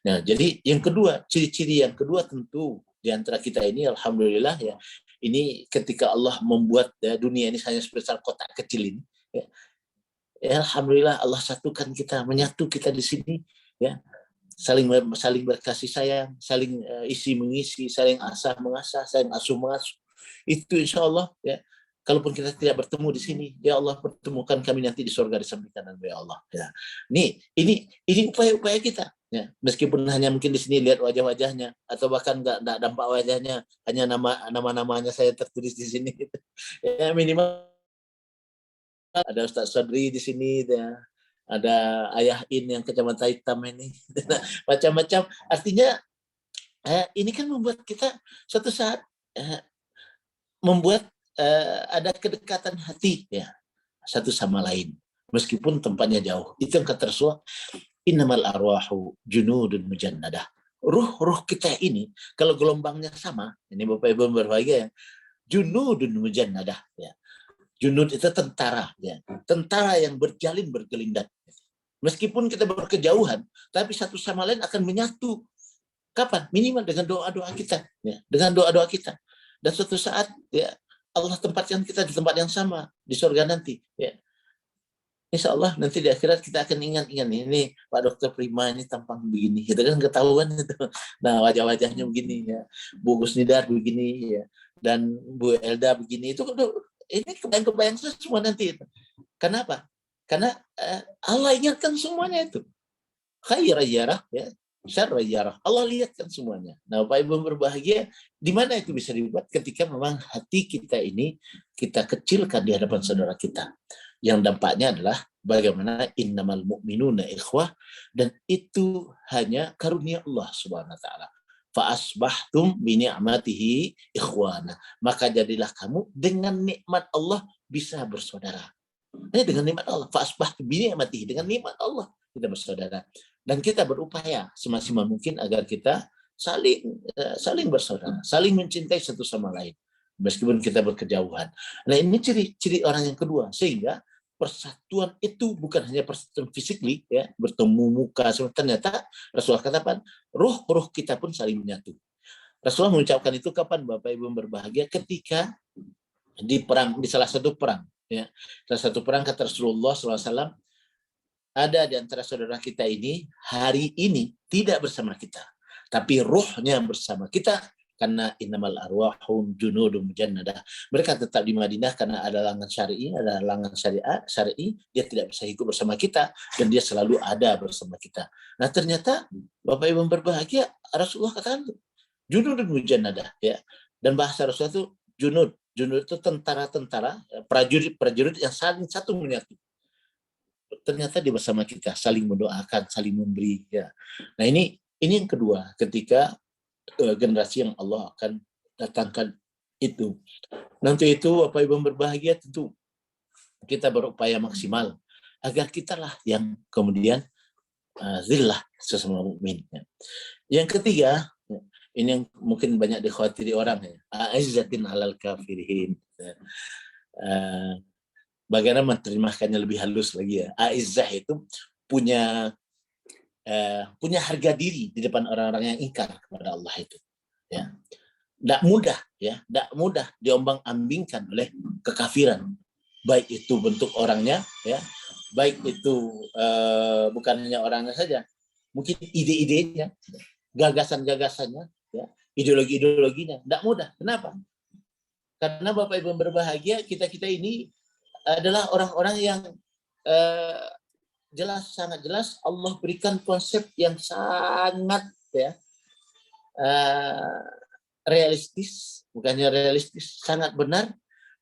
Nah, jadi yang kedua, ciri-ciri yang kedua tentu di antara kita ini, alhamdulillah ya, ini ketika Allah membuat dunia ini hanya sebesar kotak kecil ini, ya, alhamdulillah Allah satukan kita, menyatu kita di sini, ya, saling berkasih sayang, saling isi mengisi, saling asah mengasah, saling asuh mengasuh. Itu insya Allah ya. Kalaupun kita tidak bertemu di sini, ya Allah pertemukan kami nanti di surga di samping kanan ya Allah. Ya. Ini upaya-upaya kita. Ya. Meskipun hanya mungkin di sini lihat wajah-wajahnya atau bahkan nggak nampak wajahnya, hanya nama-namanya saya tertulis di sini. Ya minimal ada Ustaz Sadri di sini, ya. Ada Ayah In yang kacamata hitam ini, macam-macam. Artinya ini kan membuat kita suatu saat membuat ada kedekatan hati ya satu sama lain meskipun tempatnya jauh. Itu yang kata Rasulullah, innamal arwahu junudun mujannadah. Ruh kita ini kalau gelombangnya sama, ini Bapak Ibu berbahagia ya, junudun mujannadah ya. Junud itu tentara ya. Tentara yang berjalin bergelindan. Meskipun kita berkejauhan, tapi satu sama lain akan menyatu. Kapan? Minimal dengan doa-doa kita ya, dengan doa-doa kita. Dan suatu saat ya Allah tempatkan kita di tempat yang sama di surga nanti ya. Insya Allah nanti di akhirat kita akan ingat-ingat ini Pak Dokter Prima ini tampang begini, kita kan ketahuan itu. Nah wajah-wajahnya begini ya, Bu Gusnidar begini ya, dan Bu Elda begini itu ini kebayang-kebayang semua nanti itu. Kenapa? Karena Allah ingatkan semuanya itu. Khair yarah ya, syarr yarah. Allah lihatkan semuanya. Nah, Bapak Ibu berbahagia, di mana itu bisa dibuat ketika memang hati kita ini kita kecilkan di hadapan saudara kita. Yang dampaknya adalah bagaimana innamal mu'minuna ikhwah, dan itu hanya karunia Allah Subhanahu wa taala. Fa asbahtum bi ni'matihi ikhwana. Maka jadilah kamu dengan nikmat Allah bisa bersaudara. Dengan nikmat Allah, fa asbahtum bi ni'matihi, dengan nikmat Allah kita bersaudara. Dan kita berupaya semaksimal mungkin agar kita saling bersaudara, saling mencintai satu sama lain meskipun kita berkejauhan. Nah, ini ciri-ciri orang yang kedua, sehingga persatuan itu bukan hanya persatuan fisik ya, bertemu muka, ternyata Rasulullah katakan ruh kita pun saling menyatu. Rasulullah mengucapkan itu kapan Bapak Ibu berbahagia? Ketika di salah satu perang ya. Salah satu perang kata Rasulullah SAW, ada di antara saudara kita ini hari ini tidak bersama kita, tapi ruhnya bersama kita, karena innamal arwahun junudun mujannadah. Mereka tetap di Madinah karena ada langan syar'i, ada langan syar'i, dia tidak bisa ikut bersama kita dan dia selalu ada bersama kita. Nah, ternyata Bapak Ibu berbahagia, Rasulullah katakan junudun mujannadah ya. Dan bahasa Rasulullah itu junud itu tentara-tentara, prajurit yang saling satu menyatu. Ternyata dia bersama kita, saling mendoakan, saling memberi ya. Nah, ini yang kedua, ketika generasi yang Allah akan datangkan itu. Nanti itu Bapak Ibu berbahagia, tentu kita berupaya maksimal agar kita lah yang kemudian zillah sesama mukmin. Ya. Yang ketiga, ini yang mungkin banyak dikhawatiri orang ya, aizzatin alal kafirin. Bagaimana menerjemahkannya lebih halus lagi ya. Aizzah itu punya harga diri di depan orang-orang yang ingkar kepada Allah itu. Ya. Tidak mudah diombang-ambingkan oleh kekafiran. Baik itu bentuk orangnya ya, baik itu bukan hanya orangnya saja, mungkin ide-idenya, gagasan-gagasannya, ya, ideologi-ideologinya, tidak mudah. Kenapa? Karena Bapak Ibu yang berbahagia, kita ini adalah orang-orang yang eh, sangat jelas Allah berikan konsep yang sangat ya eh, realistis, bukannya realistis, sangat benar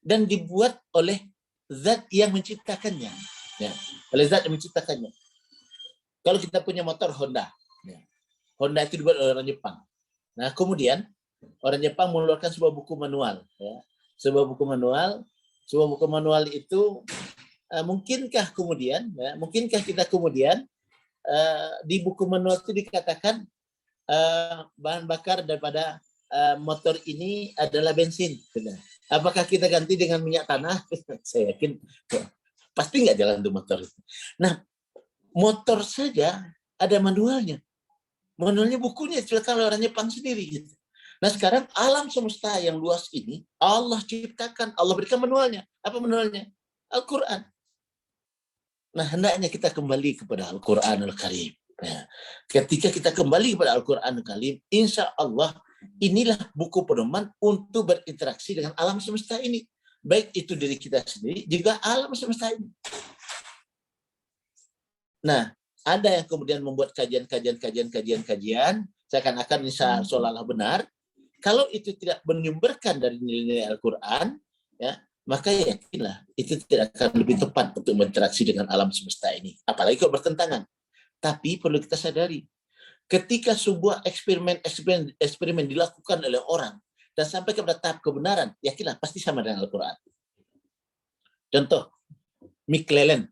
dan dibuat oleh zat yang menciptakannya. Ya, oleh zat yang menciptakannya. Kalau kita punya motor Honda, ya, Honda itu dibuat oleh orang Jepang. Nah, kemudian orang Jepang mengeluarkan sebuah buku manual. Ya. Sebuah buku manual itu mungkinkah kita kemudian di buku manual itu dikatakan bahan bakar daripada motor ini adalah bensin. Apakah kita ganti dengan minyak tanah? Saya yakin pasti nggak jalan tuh motor. Nah, motor saja ada manualnya. Manualnya bukunya diciptakan oleh orang Jepang sendiri. Gitu. Nah sekarang alam semesta yang luas ini Allah ciptakan, Allah berikan manualnya. Apa manualnya? Al-Quran. Nah hendaknya kita kembali kepada Al-Quran Al-Karim. Ya. Ketika kita kembali kepada Al-Quran Al-Karim, insya Allah inilah buku pedoman untuk berinteraksi dengan alam semesta ini. Baik itu diri kita sendiri, juga alam semesta ini. Nah, ada yang kemudian membuat kajian, seakan-akan insya Allah benar. Kalau itu tidak menyumberkan dari nilai-nilai Al-Quran, ya, maka yakinlah itu tidak akan lebih tepat untuk berinteraksi dengan alam semesta ini. Apalagi kalau bertentangan. Tapi perlu kita sadari, ketika sebuah eksperimen dilakukan oleh orang dan sampai kepada tahap kebenaran, yakinlah pasti sama dengan Al-Quran. Contoh, Mick Lellen,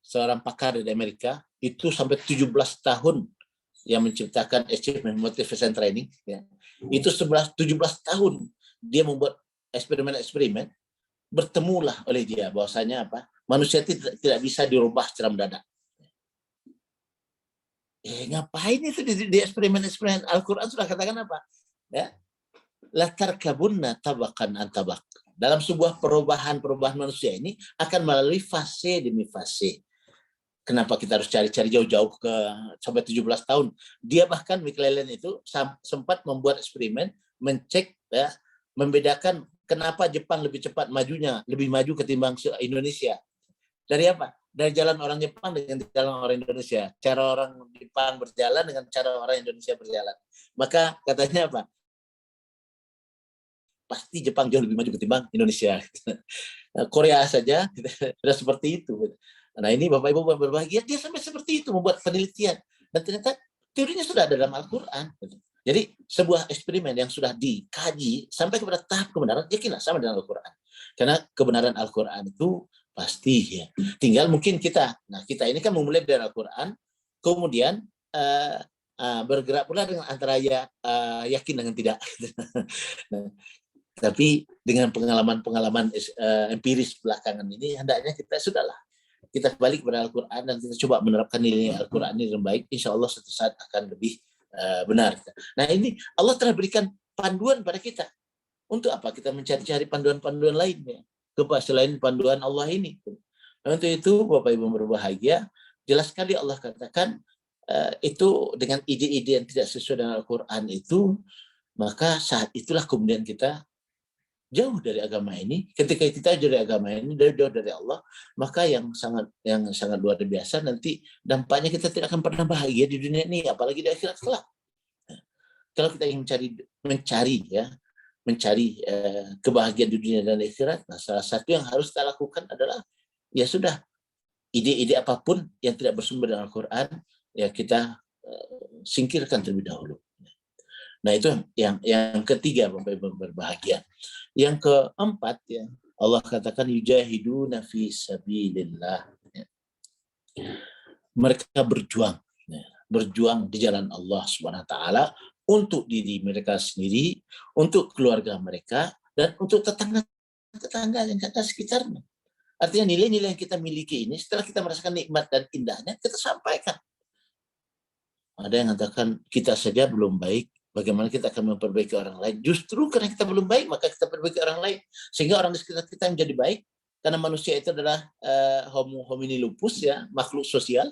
seorang pakar di Amerika, itu sampai 17 tahun yang menciptakan Achievement Motivation Training. Ya. Itu 17 tahun dia membuat eksperimen, bertemulah oleh dia bahwasanya apa? Manusia tidak bisa dirubah secara mendadak. Ngapain itu di eksperimen Al-Quran sudah katakan apa? Ya. Latar kabunna tabakan antabak. Dalam sebuah perubahan manusia ini akan melalui fase demi fase. Kenapa kita harus cari-cari jauh-jauh sampai 17 tahun? Dia bahkan Mick Lellen itu sempat membuat eksperimen, mencek, ya, membedakan kenapa Jepang lebih cepat majunya, lebih maju ketimbang Indonesia. Dari apa? Dari jalan orang Jepang dengan jalan orang Indonesia. Cara orang Jepang berjalan dengan cara orang Indonesia berjalan. Maka katanya apa? Pasti Jepang jauh lebih maju ketimbang Indonesia. Korea saja sudah seperti itu. Nah ini Bapak Ibu berbahagia, dia sampai seperti itu membuat penelitian. Dan ternyata teorinya sudah ada dalam Al-Quran. Jadi sebuah eksperimen yang sudah dikaji sampai kepada tahap kebenaran, yakinlah sama dengan Al-Quran. Karena kebenaran Al-Quran itu pasti ya. Tinggal mungkin kita ini kan memulai dari Al-Quran, kemudian bergerak pula dengan antara yakin dengan tidak. Nah, tapi dengan pengalaman empiris belakangan ini, hendaknya kita kembali kepada Al-Quran dan kita coba menerapkan nilai Al-Quran ini dengan baik, insya Allah suatu saat akan lebih benar. Nah ini Allah telah berikan panduan pada kita. Untuk apa? Kita mencari-cari panduan-panduan lainnya. Selain panduan Allah ini. Nah, untuk itu Bapak Ibu berbahagia, jelas sekali Allah katakan itu dengan ide-ide yang tidak sesuai dengan Al-Quran itu, maka saat itulah kemudian kita jauh dari agama ini. Ketika kita jauh dari agama ini, jauh dari Allah, maka yang sangat luar biasa nanti dampaknya kita tidak akan pernah bahagia di dunia ini, apalagi di akhirat kelak. Kalau kita ingin mencari kebahagiaan di dunia dan akhirat, nah salah satu yang harus kita lakukan adalah ya sudah, ide-ide apapun yang tidak bersumber dari Al-Quran ya kita singkirkan terlebih dahulu. Nah itu yang ketiga Bapak Ibu berbahagia. Yang keempat ya, Allah katakan yujahiduna fi sabilillah. Mereka berjuang di jalan Allah Subhanahu wa taala untuk diri mereka sendiri, untuk keluarga mereka, dan untuk tetangga yang ada sekitarnya. Artinya nilai-nilai yang kita miliki ini setelah kita merasakan nikmat dan indahnya, kita sampaikan. Ada yang mengatakan kita saja belum baik, bagaimana kita akan memperbaiki orang lain? Justru karena kita belum baik, maka kita perbaiki orang lain. Sehingga orang di sekitar kita menjadi baik. karena manusia itu adalah homo homini lupus, ya, makhluk sosial,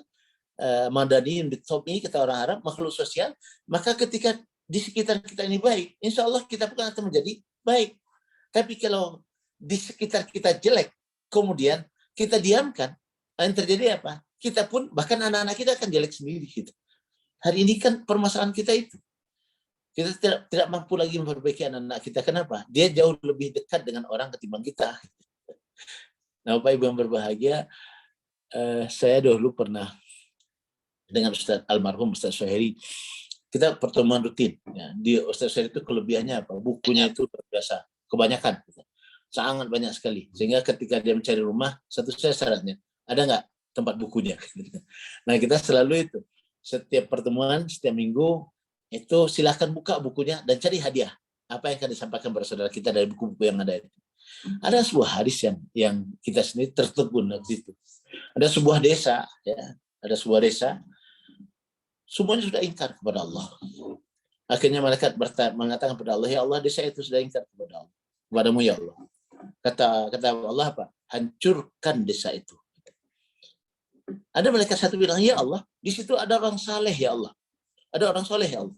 madani ini kata orang Arab, makhluk sosial. Maka ketika di sekitar kita ini baik, insya Allah kita pun akan menjadi baik. Tapi kalau di sekitar kita jelek, kemudian kita diamkan, yang terjadi apa? Kita pun, bahkan anak-anak kita akan jelek sendiri gitu. Hari ini kan permasalahan kita itu. Kita tidak mampu lagi memperbaiki anak-anak kita. Kenapa? Dia jauh lebih dekat dengan orang ketimbang kita. Nah, Bapak Ibu yang berbahagia, saya dulu pernah dengan Ustaz almarhum Ustaz Suhairi, kita pertemuan rutin. Ya. Di Ustaz Suhairi itu kelebihannya apa? Bukunya itu biasa, kebanyakan, sangat banyak sekali. Sehingga ketika dia mencari rumah, satu syaratnya, ada nggak tempat bukunya? Nah, kita selalu itu, setiap pertemuan, setiap minggu, itu silahkan buka bukunya dan cari hadiah. Apa yang akan disampaikan kepada saudara kita dari buku-buku yang ada itu. Ada sebuah hadis yang kita sendiri tertegun di situ. Ada sebuah desa, ya, ada sebuah desa, semuanya sudah ingkar kepada Allah. Akhirnya malaikat mengatakan kepada Allah, ya Allah, desa itu sudah ingkar kepada Allah, kepadamu ya Allah. Kata Allah apa? Hancurkan desa itu. Ada malaikat satu bilang, ya Allah, di situ ada orang saleh ya Allah. Ada orang saleh ya Allah.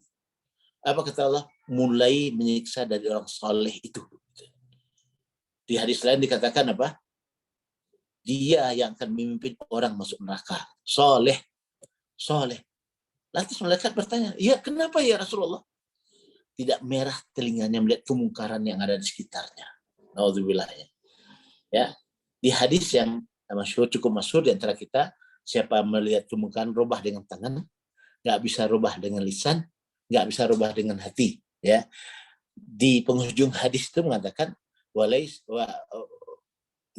Apa kata Allah? Mulai menyiksa dari orang saleh itu. Di hadis lain dikatakan apa? Dia yang akan memimpin orang masuk neraka. Saleh. Lantas malaikat bertanya, ya kenapa ya Rasulullah? Tidak merah telinganya melihat kemungkaran yang ada di sekitarnya. Nauzubillah, ya. Di hadis yang cukup masyhur di antara kita, siapa melihat kemungkaran rubah dengan tangan, nggak bisa rubah dengan lisan, nggak bisa rubah dengan hati. Ya. Di penghujung hadis itu mengatakan,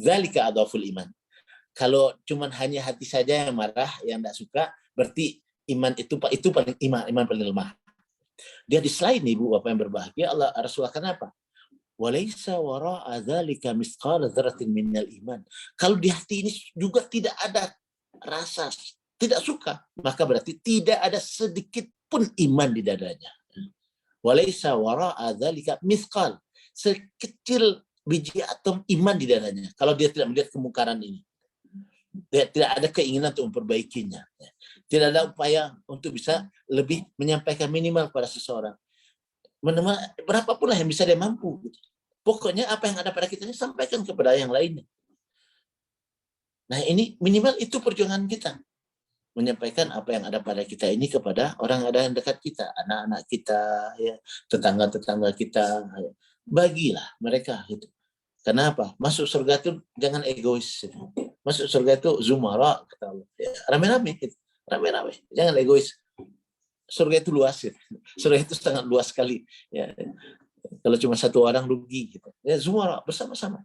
dzalika adhaful iman. Kalau cuman hanya hati saja yang marah, yang tidak suka, berarti iman itu paling iman paling lemah. Dia di selain Ibu Bapak yang berbahagia, Allah Rasulullah kenapa? Walaisa wara'a dzalika misqala dzarratin minal iman. Kalau di hati ini juga tidak ada rasa tidak suka, maka berarti tidak ada sedikit pun iman di dadanya. Walaisa wara'a dzalika misqal, sekecil biji atom iman di dadanya. Kalau dia tidak melihat kemungkaran ini, dia tidak ada keinginan untuk memperbaikinya. Tidak ada upaya untuk bisa lebih menyampaikan minimal pada seseorang. Berapapun lah yang bisa dia mampu. Pokoknya apa yang ada pada kita ini sampaikan kepada yang lainnya. Nah ini minimal itu perjuangan kita. Menyampaikan apa yang ada pada kita ini kepada orang ada yang dekat kita. Anak-anak kita, ya, tetangga-tetangga kita. Bagilah mereka. Gitu. Kenapa? Masuk surga itu jangan egois. Masuk surga itu zumara, kata Allah. Ya, rame-rame. Gitu. Rame-rame, jangan egois. Surga itu luas, ya. Surga itu sangat luas sekali. Ya. Kalau cuma satu orang rugi, gitu. Ya, zumara bersama-sama.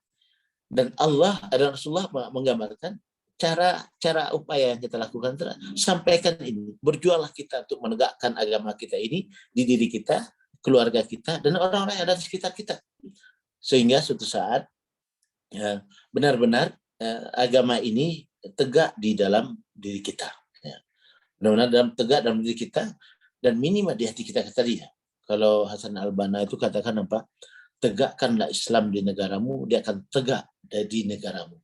Dan Allah dan Rasulullah menggambarkan cara upaya yang kita lakukan. Sampaikan ini, berjuanglah kita untuk menegakkan agama kita ini di diri kita, keluarga kita, dan orang-orang yang ada di sekitar kita. Sehingga suatu saat ya, benar-benar agama ini tegak di dalam diri kita. Benar-benar tegak dalam diri kita dan minimal di hati kita tadi ya. Kalau Hasan al-Banna itu katakan apa? Tegakkanlah Islam di negaramu, dia akan tegak di negaramu.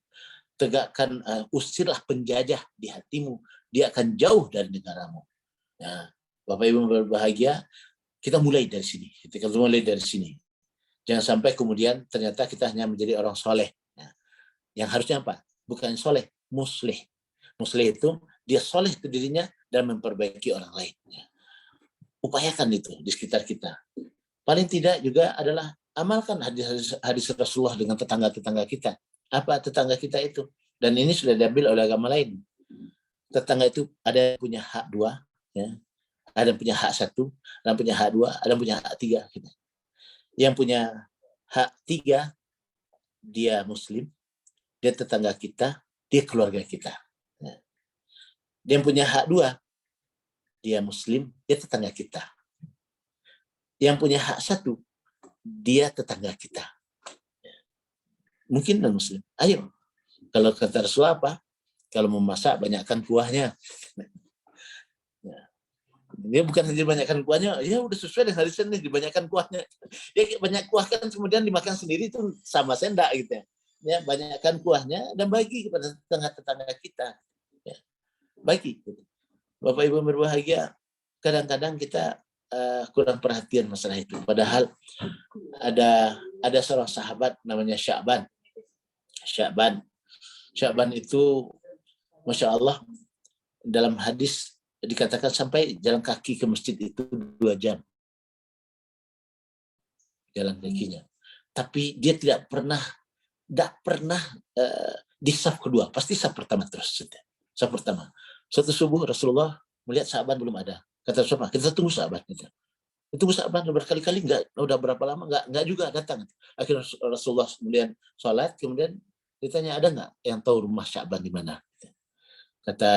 Tegakkan, usirlah penjajah di hatimu, dia akan jauh dari negaramu. Nah, Bapak Ibu berbahagia, kita mulai dari sini. Kita mulai dari sini. Jangan sampai kemudian ternyata kita hanya menjadi orang soleh. Nah, yang harusnya apa? Bukan soleh, muslih. Muslih itu dia soleh ke dirinya dan memperbaiki orang lain. Upayakan itu di sekitar kita. Paling tidak juga adalah amalkan hadis Rasulullah dengan tetangga-tetangga kita. Apa tetangga kita itu? Dan ini sudah diambil oleh agama lain. Tetangga itu ada yang punya hak 2, ya. Ada yang punya hak 1, ada yang punya hak 2, ada yang punya hak 3. Gitu. Yang punya hak 3, dia Muslim, dia tetangga kita, dia keluarga kita. Dia yang punya hak 2, dia Muslim, dia tetangga kita. Yang punya hak 1, dia tetangga kita. Mungkin non Muslim. Ayo, kalau kata Rasulullah apa? Kalau memasak banyakkan kuahnya. Dia bukan hanya banyakkan kuahnya, ya udah sesuai dengan hadis ini, dibanyakkan kuahnya. Ya banyak kuah kan kemudian dimakan sendiri itu sama sendak gitu ya. ya, banyakkan kuahnya dan bagi kepada tetangga-tetangga kita. Ya, bagi. Bapak Ibu berbahagia, kadang-kadang kita kurang perhatian masalah itu. Padahal ada seorang sahabat namanya Sya'ban. Sya'ban itu, Masya Allah, dalam hadis dikatakan sampai jalan kaki ke masjid itu 2 jam. Jalan kakinya. Tapi dia tidak pernah di saf kedua, pasti saf pertama terus. Saf pertama. Suatu subuh Rasulullah melihat Sya'ban belum ada. Kata Rasulullah, kita tunggu Sya'ban. Tunggu Sya'ban berkali-kali udah berapa lama enggak juga datang. Akhirnya Rasulullah kemudian sholat, kemudian ditanya, ada nggak yang tahu rumah Sya'ban di mana? Kata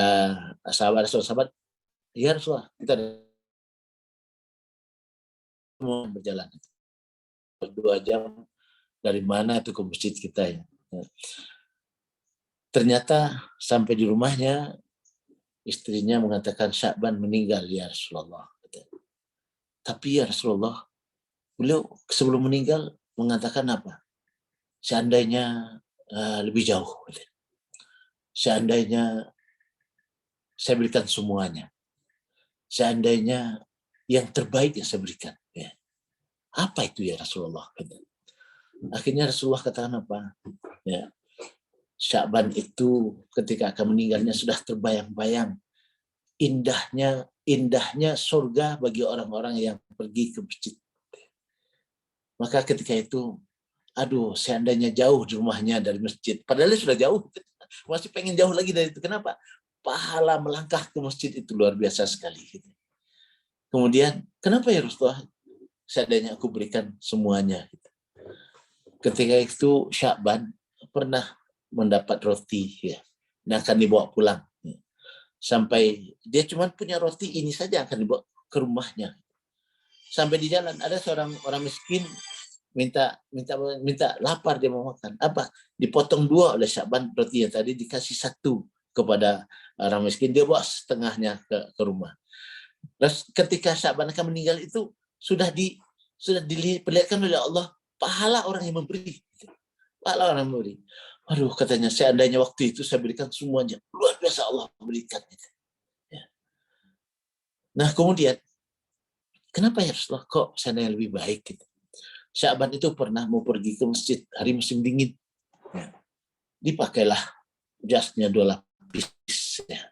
sahabat, ya Rasulullah, kita mau berjalan 2 jam dari mana itu ke masjid kita ya. Ternyata sampai di rumahnya istrinya mengatakan Sya'ban meninggal ya Rasulullah. Tapi ya Rasulullah, beliau sebelum meninggal mengatakan apa? Seandainya lebih jauh. Seandainya saya berikan semuanya. Seandainya yang terbaik yang saya berikan. Ya. Apa itu ya Rasulullah? Akhirnya Rasulullah katakan apa? Ya. Sya'ban itu ketika akan meninggalnya sudah terbayang-bayang indahnya surga bagi orang-orang yang pergi ke masjid. Maka ketika itu, aduh, seandainya jauh di rumahnya dari masjid. Padahal sudah jauh, masih pengen jauh lagi dari itu. Kenapa? Pahala melangkah ke masjid itu luar biasa sekali. Kemudian, kenapa ya Rasulullah? Seandainya aku berikan semuanya. Ketika itu Sya'ban pernah mendapat roti, ya, dan akan dibawa pulang. Sampai dia cuma punya roti ini saja akan dibawa ke rumahnya. Sampai di jalan ada seorang orang miskin minta lapar, dia mau makan. Apa? Dipotong 2 oleh Sya'ban rotinya tadi, dikasih 1 kepada orang miskin, dia bawa setengahnya ke rumah. Terus ketika Sya'ban akan meninggal itu sudah diperlihatkan oleh Allah pahala orang yang memberi. Pahala orang yang memberi. Aduh, katanya seandainya waktu itu saya berikan semuanya, luar biasa Allah berikan. Ya. Nah kemudian, kenapa ya Rasulullah kok seandainya lebih baik? Gitu. Sya'ban itu pernah mau pergi ke masjid hari musim dingin. Ya. Dipakailah jasnya 2 lapis. Ya.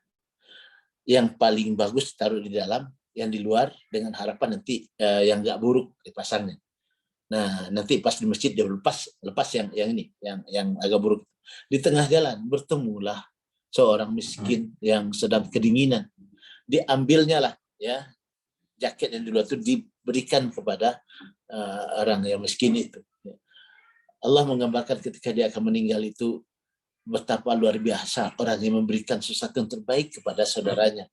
Yang paling bagus taruh di dalam, yang di luar dengan harapan nanti yang nggak buruk dipasangnya. Nah, nanti pas di masjid dia lepas yang agak buruk. Di tengah jalan bertemulah seorang miskin yang sedang kedinginan. Diambilnya lah ya jaket yang di luar itu diberikan kepada orang yang miskin itu. Allah menggambarkan ketika dia akan meninggal itu betapa luar biasa orang yang memberikan sesuatu yang terbaik kepada saudaranya.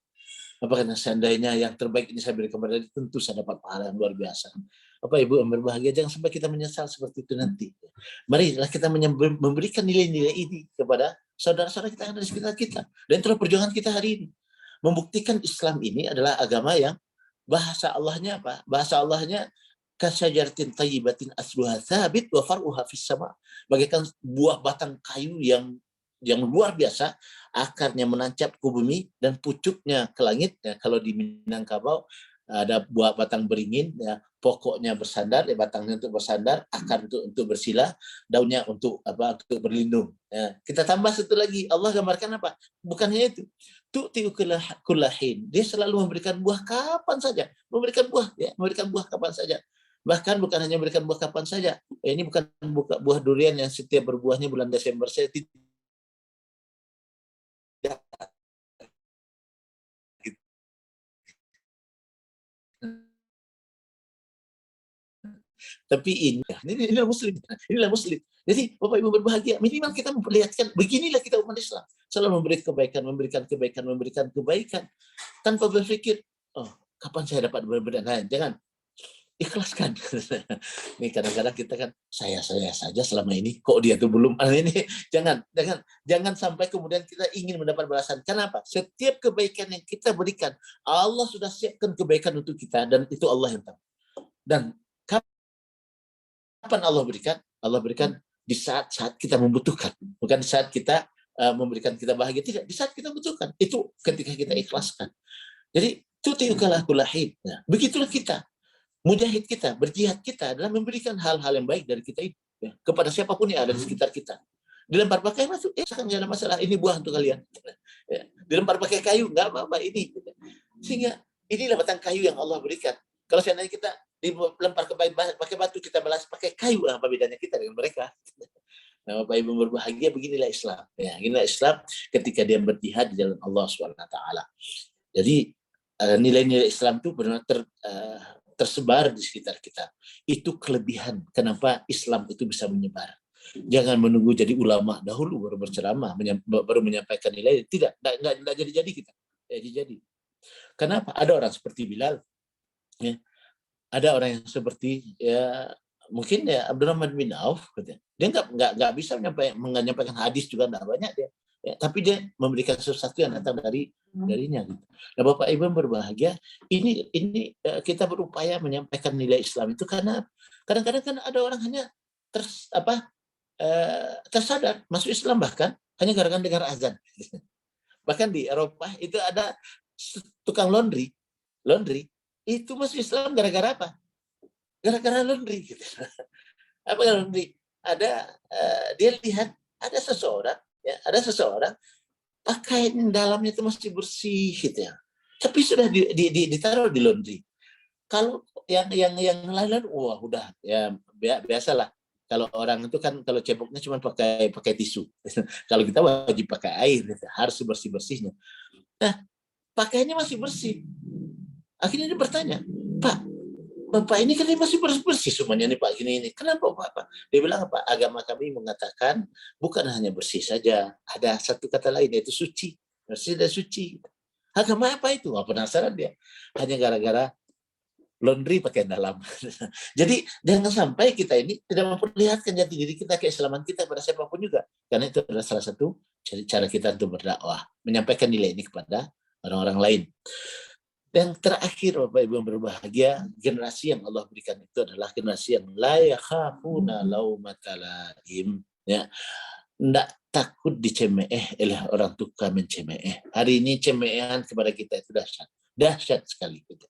Apakah seandainya yang terbaik ini saya berikan kepada dia, tentu saya dapat pahala yang luar biasa. Bapak Ibu yang berbahagia, jangan sampai kita menyesal seperti itu nanti. Marilah kita memberikan nilai-nilai ini kepada saudara-saudara kita yang ada di sekitar kita. Dan itulah perjuangan kita hari ini. Membuktikan Islam ini adalah agama yang bahasa Allahnya apa? Bahasa Allahnya kasyajaratin thayyibatin asluha tsabit wa far'uha fis sama. Bagaikan buah batang kayu yang luar biasa, akarnya menancap ke bumi dan pucuknya ke langit. Ya, kalau di Minangkabau ada buah batang beringin, ya, pokoknya bersandar, ya, batangnya untuk bersandar, akar untuk bersila, daunnya untuk berlindung. Ya, kita tambah satu lagi, Allah gambarkan apa? Bukannya itu. Tu'ti kullahin. Dia selalu memberikan buah kapan saja, memberikan buah kapan saja. Bahkan bukan hanya memberikan buah kapan saja. Ini bukan buah durian yang setiap berbuahnya bulan Desember. Saya tidak. Tapi inilah muslim. Jadi Bapak Ibu berbahagia, minimal kita memperlihatkan beginilah kita umat Islam, selalu memberikan kebaikan tanpa berpikir, oh kapan saya dapat berbeda. Nah, jangan, ikhlaskan. Ini kadang-kadang kita kan saya saja selama ini, kok dia tuh belum. Ini jangan sampai kemudian kita ingin mendapat balasan. Kenapa? Setiap kebaikan yang kita berikan, Allah sudah siapkan kebaikan untuk kita, dan itu Allah yang tahu. Dan kapan Allah berikan? Allah berikan di saat-saat kita membutuhkan, bukan di saat kita memberikan kita bahagia, tidak, di saat kita butuhkan. Itu ketika kita ikhlaskan. Jadi tutiukalah kulahid. Nah, begitulah kita. Mujahid kita, berjihad kita adalah memberikan hal-hal yang baik dari kita itu ya, kepada siapapun yang ada di sekitar kita. Dilempar pakai masuk, kan nggak ada masalah. Ini buah untuk kalian. Ya. Dilempar pakai kayu, nggak apa-apa ini. Sehingga inilah batang kayu yang Allah berikan. Kalau seandainya kita dilempar pakai batu, kita balas pakai kayu, apa bedanya kita dengan mereka? Nah, Bapak Ibu berbahagia, beginilah Islam. Ya, inilah Islam ketika dia berjihad di jalan Allah SWT. Jadi nilai-nilai Islam itu benar tersebar di sekitar kita. Itu kelebihan kenapa Islam itu bisa menyebar. Jangan menunggu jadi ulama dahulu baru berceramah, baru menyampaikan nilai. Tidak, nggak jadi kita. Jadi. Kenapa? Ada orang seperti Bilal, ya. Ada orang yang seperti ya mungkin ya Abdurrahman bin Auf, gitu. Dia nggak bisa menyampaikan hadis juga nggak banyak dia. Ya, tapi dia memberikan sesuatu yang datang darinya. Gitu. Nah, Bapak Ibu yang berbahagia, ini kita berupaya menyampaikan nilai Islam itu karena kadang-kadang kan ada orang hanya tersadar masuk Islam bahkan hanya gara-gara dengar azan. Bahkan di Eropa itu ada tukang laundry itu masuk Islam gara-gara apa? Gara-gara laundry. Gitu. Apa laundry? Ada dia lihat ada seseorang pakaian dalamnya itu masih bersih gitu ya. Tapi sudah ditaruh di laundry. Kalau yang lain, wah udah ya biasalah. Kalau orang itu kan kalau ceboknya cuma pakai tisu. Kalau kita wajib pakai air, gitu. Harus bersih-bersihnya. Nah, pakaiannya masih bersih. Akhirnya dia bertanya, Pak, Bapak ini kan masih bersih semuanya nih Pak, gini. Kenapa Pak? Dia bilang apa? Agama kami mengatakan bukan hanya bersih saja, ada satu kata lain yaitu suci. Bersih dan suci. Agama apa itu? Wah, penasaran dia. Hanya gara-gara laundry pakaian dalam. Jadi jangan sampai kita ini tidak memperlihatkan jati diri kita, keislaman kita kepada siapapun juga. Karena itu adalah salah satu cara kita untuk berdakwah, menyampaikan nilai ini kepada orang-orang lain. Dan terakhir Bapak Ibu yang berbahagia, generasi yang Allah berikan itu adalah generasi yang la yakhafuna laumata laim, ya. Tidak takut dicemeh oleh orang tukang mencemeh. Hari ini cemehan kepada kita itu dahsyat sekali gitu.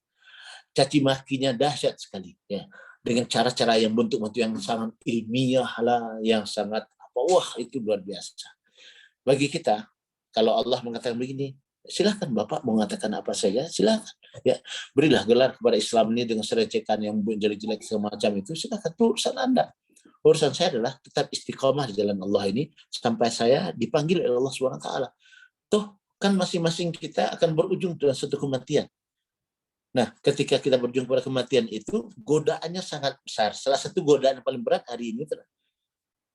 Caci makinya dahsyat sekali ya, dengan cara-cara yang bentuk yang sangat ilmiah lah, yang sangat wah itu luar biasa. Bagi kita kalau Allah mengatakan begini, silakan Bapak mau mengatakan apa saja, silakan ya, berilah gelar kepada Islam ini dengan serecekan yang jelek-jelek semacam itu, silakan, itu urusan Anda. Urusan saya adalah tetap istiqomah di jalan Allah ini sampai saya dipanggil oleh Allah SWT. Tuh kan masing-masing kita akan berujung dengan suatu kematian. Nah, ketika kita berjuang pada kematian itu, godaannya sangat besar. Salah satu godaan yang paling berat hari ini adalah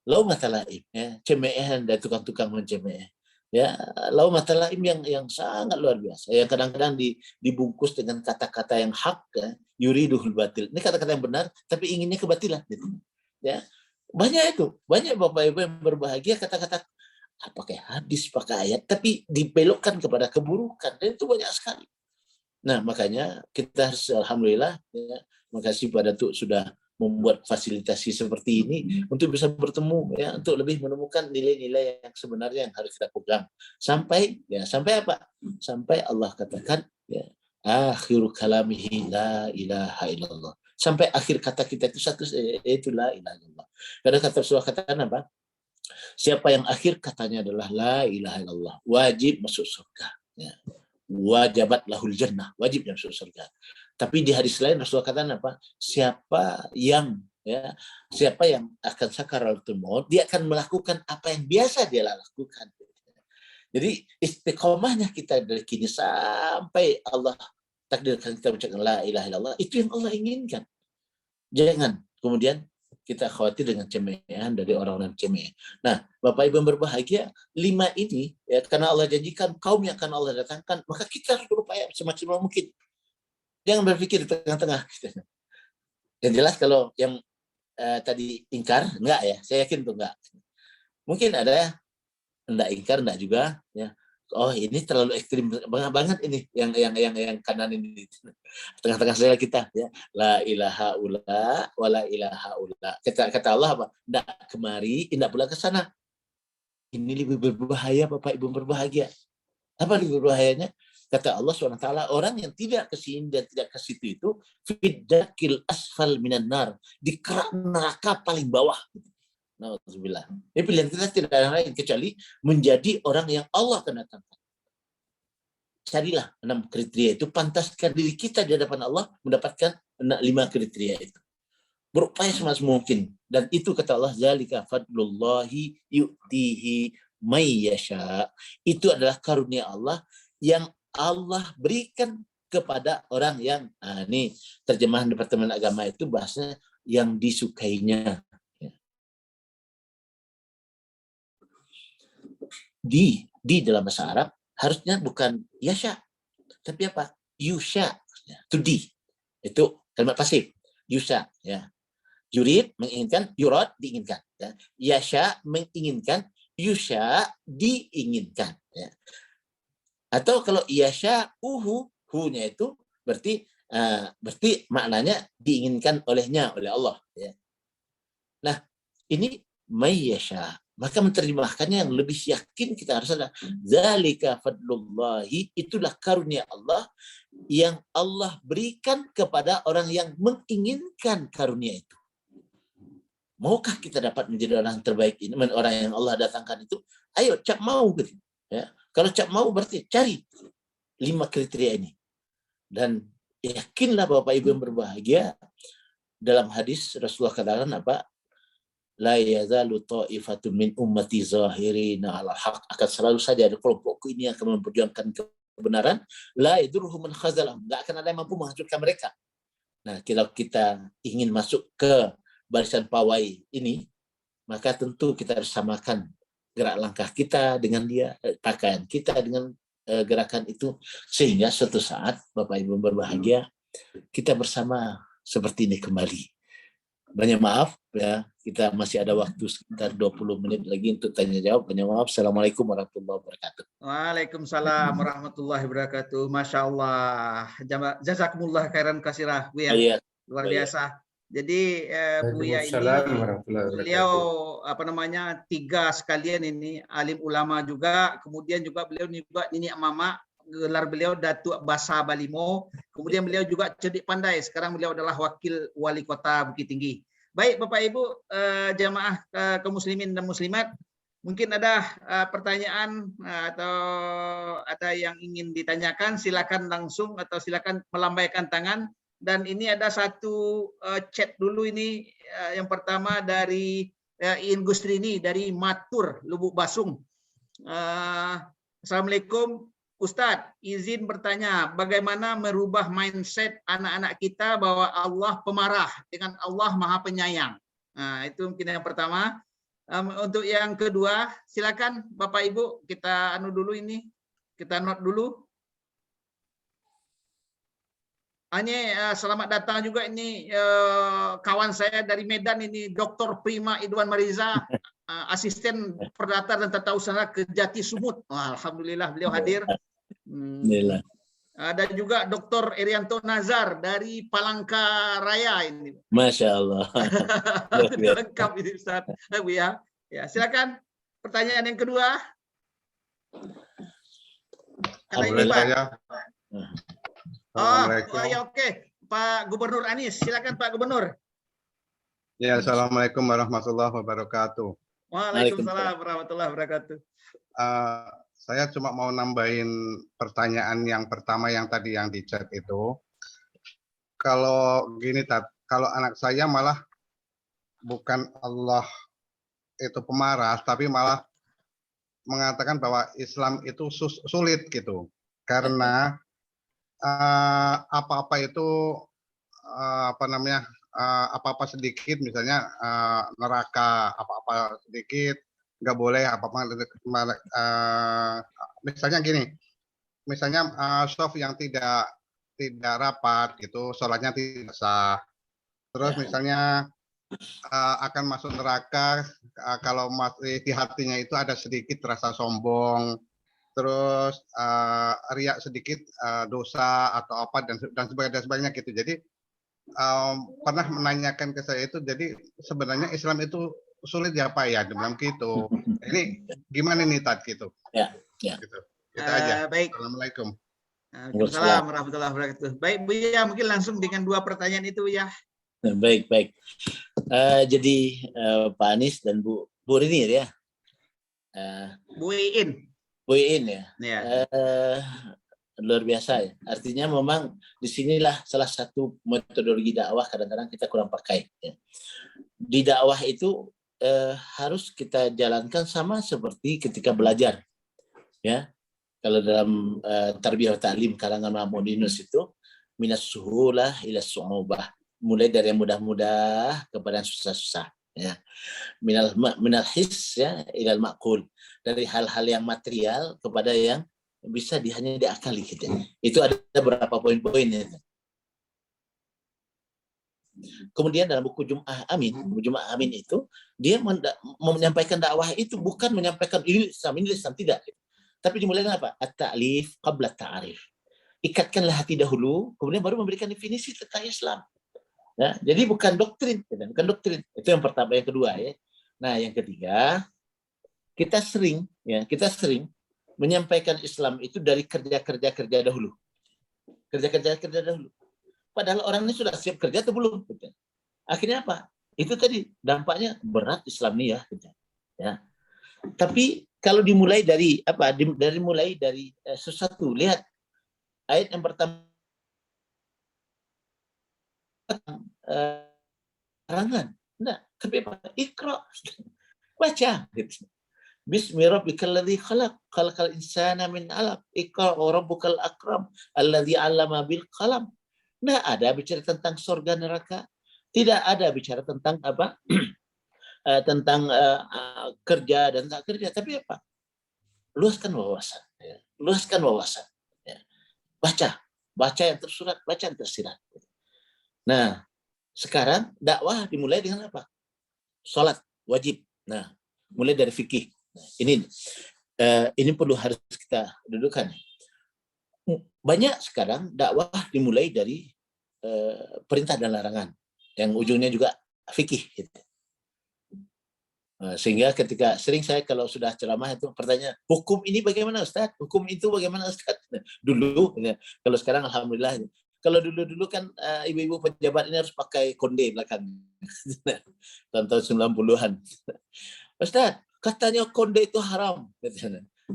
laumat laim, ya, cemehan dan tukang-tukang mencemeh. Ya, laumat laim yang sangat luar biasa. Yang kadang-kadang dibungkus dengan kata-kata yang hak, ya, yuridul batil. Ini kata-kata yang benar, tapi inginnya kebatilan. Gitu. Ya, banyak Bapak Ibu yang berbahagia kata-kata pakai hadis, pakai ayat, tapi dibelokkan kepada keburukan. Dan itu banyak sekali. Nah, makanya kita harus alhamdulillah ya, makasih pada Tuh sudah membuat fasilitasi seperti ini untuk bisa bertemu ya, untuk lebih menemukan nilai-nilai yang sebenarnya yang harus kita pegang. Sampai apa? Sampai Allah katakan ya, akhiru kalamihi la ilaha illallah. Sampai akhir kata kita itu satu, yaitu la ilaha illallah. Karena kata Rasulullah katakan apa? Siapa yang akhir katanya adalah la ilaha illallah, wajib masuk surga. Ya. Wajabat lahul jannah, wajib masuk surga. Tapi di hadis lain Rasulullah katakan apa? Siapa yang akan sakaratul maut, dia akan melakukan apa yang biasa dia lakukan. Jadi istiqomahnya kita dari kini sampai Allah takdirkan kita mengucapkan la ilaha illallah, itu yang Allah inginkan. Jangan kemudian kita khawatir dengan cemehan dari orang-orang cemeh. Nah, Bapak Ibu yang berbahagia, 5 ini ya, karena Allah janjikan kaum yang akan Allah datangkan, maka kita harus berupaya semaksimal mungkin. Jangan berpikir di tengah-tengah. Yang jelas kalau yang tadi ingkar, enggak ya, saya yakin itu enggak. Mungkin ada enggak ingkar, enggak juga ya. oh ini terlalu ekstrim banget ini yang kanan ini tengah-tengah selera kita ya, la ilaha ula wala ilaha ula. Kata Allah apa? Tidak kemari, tidak pula ke sana. Ini lebih berbahaya Bapak Ibu berbahagia. Apa lebih berbahayanya? Kata Allah SWT, orang yang tidak ke sini dan tidak ke situ itu fiddakil asfal minan nar, di kerak neraka paling bawah. Nauzubillah. Ini pilihan kita tidak ada lain kecuali menjadi orang yang Allah akan datangkan. Carilah 6 kriteria itu, pantaskan diri kita di hadapan Allah mendapatkan 5 kriteria itu. Berupaya semaksimal mungkin. Dan itu kata Allah, zalika fadlullahi yu'tihi may yasha. Itu adalah karunia Allah yang Allah berikan kepada orang yang, ini terjemahan Departemen Agama itu bahasanya yang disukainya. Di dalam bahasa Arab harusnya bukan yasha, tapi apa? Yusha, to di. Itu kalimat pasif. Yusha, ya. Yurid menginginkan, yurad diinginkan. Ya. Yasha menginginkan, yusha diinginkan. Ya. Atau kalau yasha hu-nya itu berarti maknanya diinginkan olehnya, oleh Allah. Ya. Nah, ini may yasha. Maka menerjemahkannya yang lebih yakin kita harus ada. Zalika fadlullahi, itulah karunia Allah yang Allah berikan kepada orang yang menginginkan karunia itu. Maukah kita dapat menjadi orang terbaik ini, orang yang Allah datangkan itu? Ayo, cap mau. Ya. Kalau cap mau berarti cari 5 kriteria ini. Dan yakinlah Bapak Ibu yang berbahagia, dalam hadis Rasulullah katakan apa? La yazalu ta'ifatun min ummati zahirina 'alal haq, akan selalu saja ada kelompokku ini yang akan memperjuangkan kebenaran, la yadurruhum man khazalahum, enggak akan ada yang mampu menghancurkan mereka. Nah, kalau kita ingin masuk ke barisan pawai ini, maka tentu kita harus samakan gerak langkah kita dengan dia, pakaian kita dengan gerakan itu, sehingga suatu saat Bapak Ibu berbahagia, kita bersama seperti ini kembali. Banyak maaf ya, kita masih ada waktu sekitar 20 menit lagi untuk tanya jawab. Banyak maaf. Assalamualaikum warahmatullahi wabarakatuh. Waalaikumsalam warahmatullahi wabarakatuh. Masya Allah. Jazakumullah khairan kasirah, Buya. Iya. Luar biasa. Jadi Buya ini beliau apa namanya 3 sekalian ini, alim ulama juga, kemudian juga beliau juga nini mama, gelar beliau Datuk Basa Balimo, kemudian beliau juga cerdik pandai, sekarang beliau adalah wakil wali kota Bukit Tinggi. Baik Bapak Ibu jamaah kaum muslimin dan muslimat, mungkin ada pertanyaan atau ada yang ingin ditanyakan, silakan langsung atau silakan melambaikan tangan. Dan ini ada satu chat dulu ini, yang pertama dari Iin Gustrini dari Matur, Lubuk Basung. Assalamualaikum Ustadz, izin bertanya, bagaimana merubah mindset anak-anak kita bahwa Allah pemarah dengan Allah Maha Penyayang? Nah, itu mungkin yang pertama. Untuk yang kedua, silakan Bapak Ibu kita dulu ini, kita note dulu. Selamat datang juga ini kawan saya dari Medan ini, Dr. Prima Idwan Mariza, asisten perdata dan tata usaha Kejati Sumut. Alhamdulillah beliau hadir. Ada juga Dr. Erianto Nazar dari Palangka Raya ini. Masya Allah. Lengkap ini Ustaz. Ya, silakan pertanyaan yang kedua. Ya, oke. Pak Gubernur Anies, silakan Pak Gubernur. Ya, assalamualaikum warahmatullahi wabarakatuh. Waalaikumsalam warahmatullahi wabarakatuh. Saya cuma mau nambahin pertanyaan yang pertama yang tadi yang di chat itu. Kalau gini, kalau anak saya malah bukan Allah itu pemarah, tapi malah mengatakan bahwa Islam itu sulit gitu. Karena apa-apa itu apa-apa sedikit, misalnya neraka, apa-apa sedikit nggak boleh, apa-apa misalnya gini, misalnya soft yang tidak rapat gitu, sholatnya tidak sah. Terus misalnya akan masuk neraka kalau masih di hatinya itu ada sedikit rasa sombong. terus riak sedikit, dosa atau apa dan sebagainya gitu. Jadi pernah menanyakan ke saya itu, jadi sebenarnya Islam itu sulit ya Pak ya, dia bilang gitu. Ini gimana nih Tat gitu? Ya, ya. Gitu. Itu aja. Baik. Assalamualaikum. Waalaikumsalam warahmatullahi wabarakatuh. Baik Bu ya, mungkin langsung dengan 2 pertanyaan itu ya. Baik, baik. Jadi Pak Anies dan Bu Rini ya. Bu Iin. Bu Iin ya. Ya. Luar biasa ya. Artinya memang disinilah salah satu metodologi dakwah kadang-kadang kita kurang pakai. Ya. Di dakwah itu harus kita jalankan sama seperti ketika belajar. Ya, kalau dalam tarbiyah ta'lim kalangan Mahmudinus itu minas suhulah ila su'ubah, mulai dari yang mudah-mudah kepada yang susah-susah. Ya, minal his ya ilal ma'qul, dari hal-hal yang material kepada yang bisa hanya diakali gitu. Itu ada beberapa poin-poin ya. Kemudian dalam buku Jum'ah Amin itu dia menyampaikan dakwah itu bukan menyampaikan ini Islam tidak. Tapi dimulai dengan apa? At-ta'lif qabla ta'arif. Ikatkanlah hati dahulu, kemudian baru memberikan definisi tentang Islam. Ya, jadi bukan doktrin. Itu yang pertama. Yang kedua ya. Nah, yang ketiga, kita sering menyampaikan Islam itu dari kerja dahulu. Kerja dahulu. Padahal orang ini sudah siap kerja atau belum? Akhirnya apa? Itu tadi dampaknya berat Islam nih ya. Ya. Tapi kalau dimulai dari apa? Mulai dari sesuatu. Lihat ayat yang pertama, larangan. Nah, tapi apa? Iqra, baca. Bismi rabbikal ladzi khalaq, khalaqal insana min 'alaq, iqra wa rabbukal akram, alladzi 'allama bil qalam. Nah, ada bicara tentang surga neraka. Tidak ada bicara tentang apa? Tentang kerja dan tak kerja. Tapi apa? Luaskan wawasan. Ya. Luaskan wawasan. Ya. Baca yang tersurat, baca yang tersirat. Nah, sekarang dakwah dimulai dengan apa? Salat wajib. Nah, mulai dari fikih. Nah, ini perlu harus kita dudukan. Banyak sekarang dakwah dimulai dari perintah dan larangan, yang ujungnya juga fikih. Gitu. Sehingga ketika sering saya kalau sudah ceramah itu pertanyaan, hukum ini bagaimana Ustaz? Hukum itu bagaimana Ustaz? Dulu, ya. Kalau sekarang alhamdulillah. Kalau dulu kan ibu-ibu pejabat ini harus pakai konde belakang. Tahun 90-an. Ustaz, katanya konde itu haram.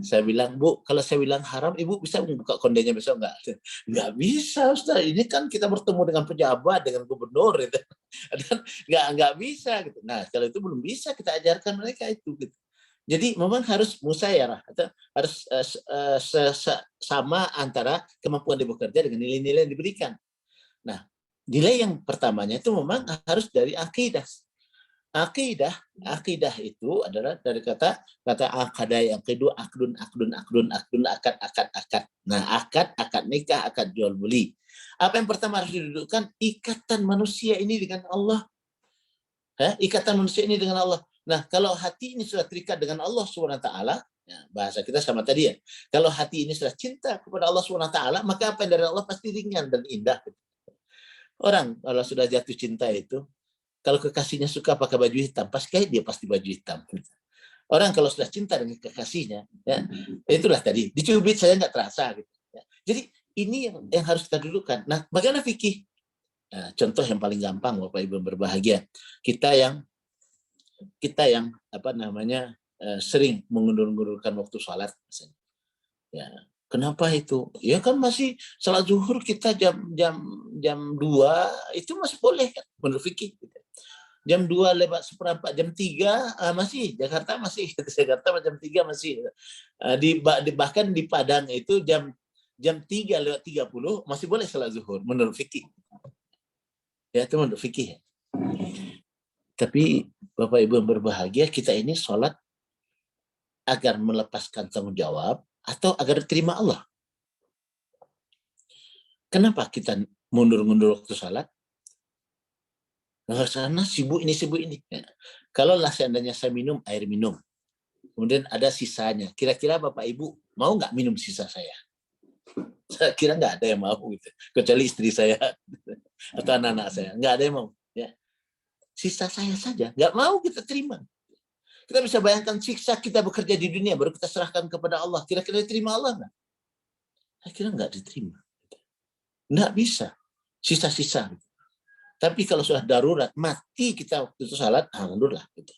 Saya bilang, Bu, kalau saya bilang haram, Ibu bisa membuka kondenya besok enggak? Enggak bisa, Ustaz. Ini kan kita bertemu dengan pejabat, dengan gubernur, gitu. Dan enggak bisa, gitu. Nah, kalau itu belum bisa kita ajarkan mereka itu, gitu. Jadi memang harus musayyarah, atau harus sama antara kemampuan dia bekerja dengan nilai-nilai yang diberikan. Nah, nilai yang pertamanya itu memang harus dari akidah. Akidah itu adalah dari kata akada yang kedua akdun, akad. Nah, akad nikah, akad jual beli. Apa yang pertama harus didudukkan? Ikatan manusia ini dengan Allah. Ikatan manusia ini dengan Allah. Nah, kalau hati ini sudah terikat dengan Allah SWT, ya, bahasa kita sama tadi ya. Kalau hati ini sudah cinta kepada Allah SWT, maka apa yang dari Allah pasti ringan dan indah. Orang kalau sudah jatuh cinta itu, kalau kekasihnya suka pakai baju hitam, pasti dia pasti baju hitam. Orang kalau sudah cinta dengan kekasihnya, ya, itulah tadi. Dicubit saya nggak terasa. Gitu. Ya. Jadi ini yang harus kita dudukkan. Nah, bagaimana fikih? Nah, contoh yang paling gampang, Bapak Ibu berbahagia, kita yang sering mengundur-undurkan waktu sholat. Ya, kenapa itu? Ya kan masih salat zuhur kita jam 2 itu masih boleh kan menurut fikih. Jam 2 lewat seperempat, jam 3 masih, Jakarta masih, jam 3 masih. Bahkan di Padang itu jam 3 lewat 30 masih boleh salat zuhur menurut fikih. Ya, itu menurut fikih. Tapi Bapak Ibu yang berbahagia, kita ini sholat agar melepaskan tanggung jawab atau agar diterima Allah. Kenapa kita mundur-mundur waktu sholat? Karena sibuk ini. Ya. Kalau seandainya saya minum air minum, kemudian ada sisanya, kira-kira Bapak Ibu mau nggak minum sisa saya? Saya kira nggak ada yang mau gitu, kecuali istri saya atau anak-anak saya, nggak ada yang mau. Ya, sisa saya saja nggak mau kita terima. Kita bisa bayangkan siksa kita bekerja di dunia baru kita serahkan kepada Allah. Kira-kira diterima Allah nggak? Saya kira nggak diterima. Nggak bisa. Sisa-sisa. Tapi kalau sudah darurat, mati kita waktu itu salat, alhamdulillah. Gitu.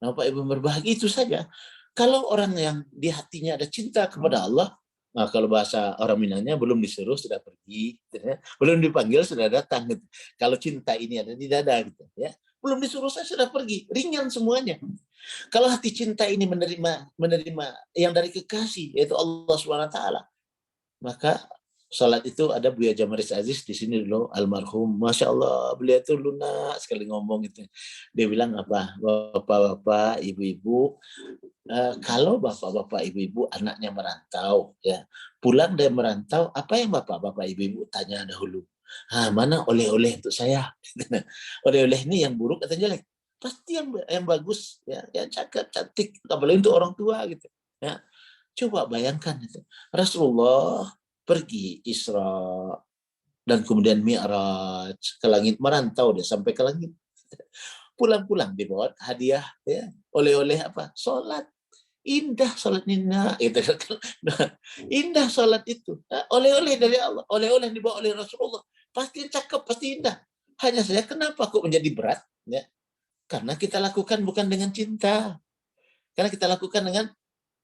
Nah, Pak Ibu berbahagia itu saja. Kalau orang yang di hatinya ada cinta kepada Allah, nah kalau bahasa orang Minangnya belum disuruh sudah pergi, gitu ya. Belum dipanggil sudah datang. Gitu. Kalau cinta ini ada di dada, gitu ya. Belum disuruh saya sudah pergi, ringan semuanya. Kalau hati cinta ini menerima yang dari kekasih, yaitu Allah SWT, maka salat itu ada Buya Jamaris Aziz di sini dulu, almarhum. Masya Allah, beliau itu lunak sekali ngomong itu. Dia bilang apa? Bapak-bapak, ibu-ibu, kalau bapak-bapak, ibu-ibu anaknya merantau, ya pulang dari merantau, apa yang bapak-bapak, ibu-ibu tanya dahulu? Mana oleh-oleh untuk saya? Oleh-oleh ini yang buruk atau jelek? Pasti yang bagus, ya, yang cakep, cantik, apalagi untuk orang tua gitu. Ya, coba bayangkan itu. Rasulullah pergi Isra dan kemudian Mi'raj ke langit, merantau dia sampai ke langit. Pulang-pulang dibawa hadiah, ya, oleh-oleh apa? Salat. Indah salat Nina, gitu. Indah salat itu. Oleh-oleh dari Allah, oleh-oleh dibawa oleh Rasulullah. Pasti cakep, pasti indah. Hanya saja kenapa kok menjadi berat? Ya, karena kita lakukan bukan dengan cinta. Karena kita lakukan dengan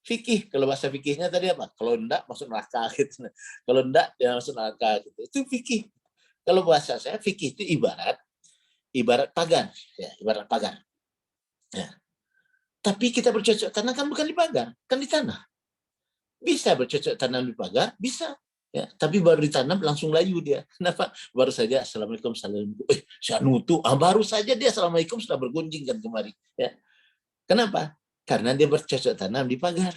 fikih. Kalau bahasa fikihnya tadi apa? Kalau enggak masuk neraka gitu. Kalau enggak ya masuk neraka gitu. Itu fikih. Kalau bahasa saya fikih itu ibarat pagar, ya, ibarat pagar. Ya. Tapi kita bercocok tanam kan bukan di pagar, kan di tanah. Bisa bercocok tanam di pagar, bisa. Ya, tapi baru ditanam langsung layu dia. Kenapa? Baru saja assalamualaikum, assalamualaikum. Saya nutu. Baru saja dia assalamualaikum sudah bergunjing kan kemari. Ya. Kenapa? Karena dia bercocok tanam di pagar.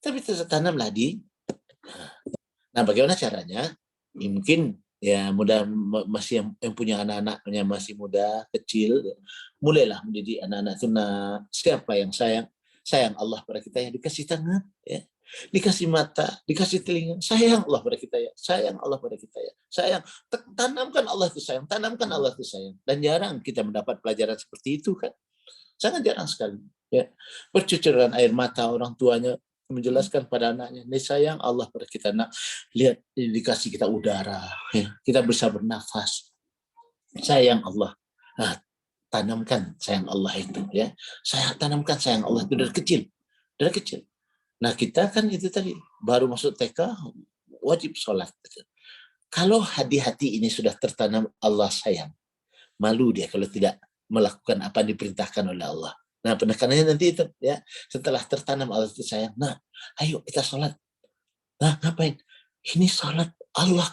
Tapi cocok tanamlah di. Nah, bagaimana caranya? Ya, mungkin ya mudah masih yang punya anak-anaknya masih muda, kecil, ya, mulailah mendidik anak-anak itu. Nah, siapa yang sayang Allah pada kita, yang dikasih tangan, ya, dikasih mata, dikasih telinga, sayang Allah pada kita, ya, sayang Allah pada kita, ya, sayang. Tanamkan Allah itu sayang, tanamkan Allah itu sayang. Dan jarang kita mendapat pelajaran seperti itu kan, sangat jarang sekali. Ya, bercucuran air mata orang tuanya menjelaskan pada anaknya, ini sayang Allah pada kita, nak, lihat dikasih kita udara, ya, kita bisa bernafas, sayang Allah. Nah, tanamkan sayang Allah itu, ya, saya tanamkan sayang Allah itu dari kecil. Nah, kita kan itu tadi baru masuk TK wajib sholat. Kalau hati-hati ini sudah tertanam Allah sayang, malu dia kalau tidak melakukan apa yang diperintahkan oleh Allah. Nah, penekanannya nanti itu, ya, setelah tertanam Allah itu sayang, nah, ayo kita sholat. Nah, ngapain? Ini sholat Allah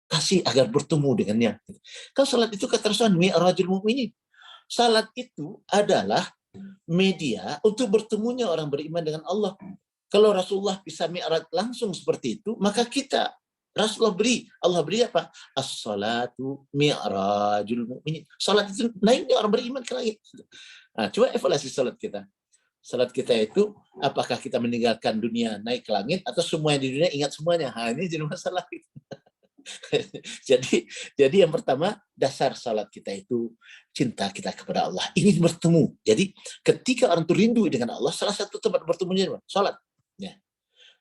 kasih agar bertemu dengannya. Kalau sholat itu kata Rasulullah, mi'rajul mu'minin. Sholat itu adalah media untuk bertemunya orang beriman dengan Allah. Kalau Rasulullah bisa mi'raj langsung seperti itu, maka kita Allah beri apa? As-salatu mi'rajul mu'minin. Salat itu naiknya orang beriman ke langit. Nah, coba evaluasi salat kita. Salat kita itu, apakah kita meninggalkan dunia naik ke langit, atau semua yang di dunia ingat semuanya? Nah, ini jadi masalah. jadi yang pertama, dasar salat kita itu cinta kita kepada Allah, ingin bertemu. Jadi ketika orang itu rindu dengan Allah, salah satu tempat bertemunya adalah salat. Ya.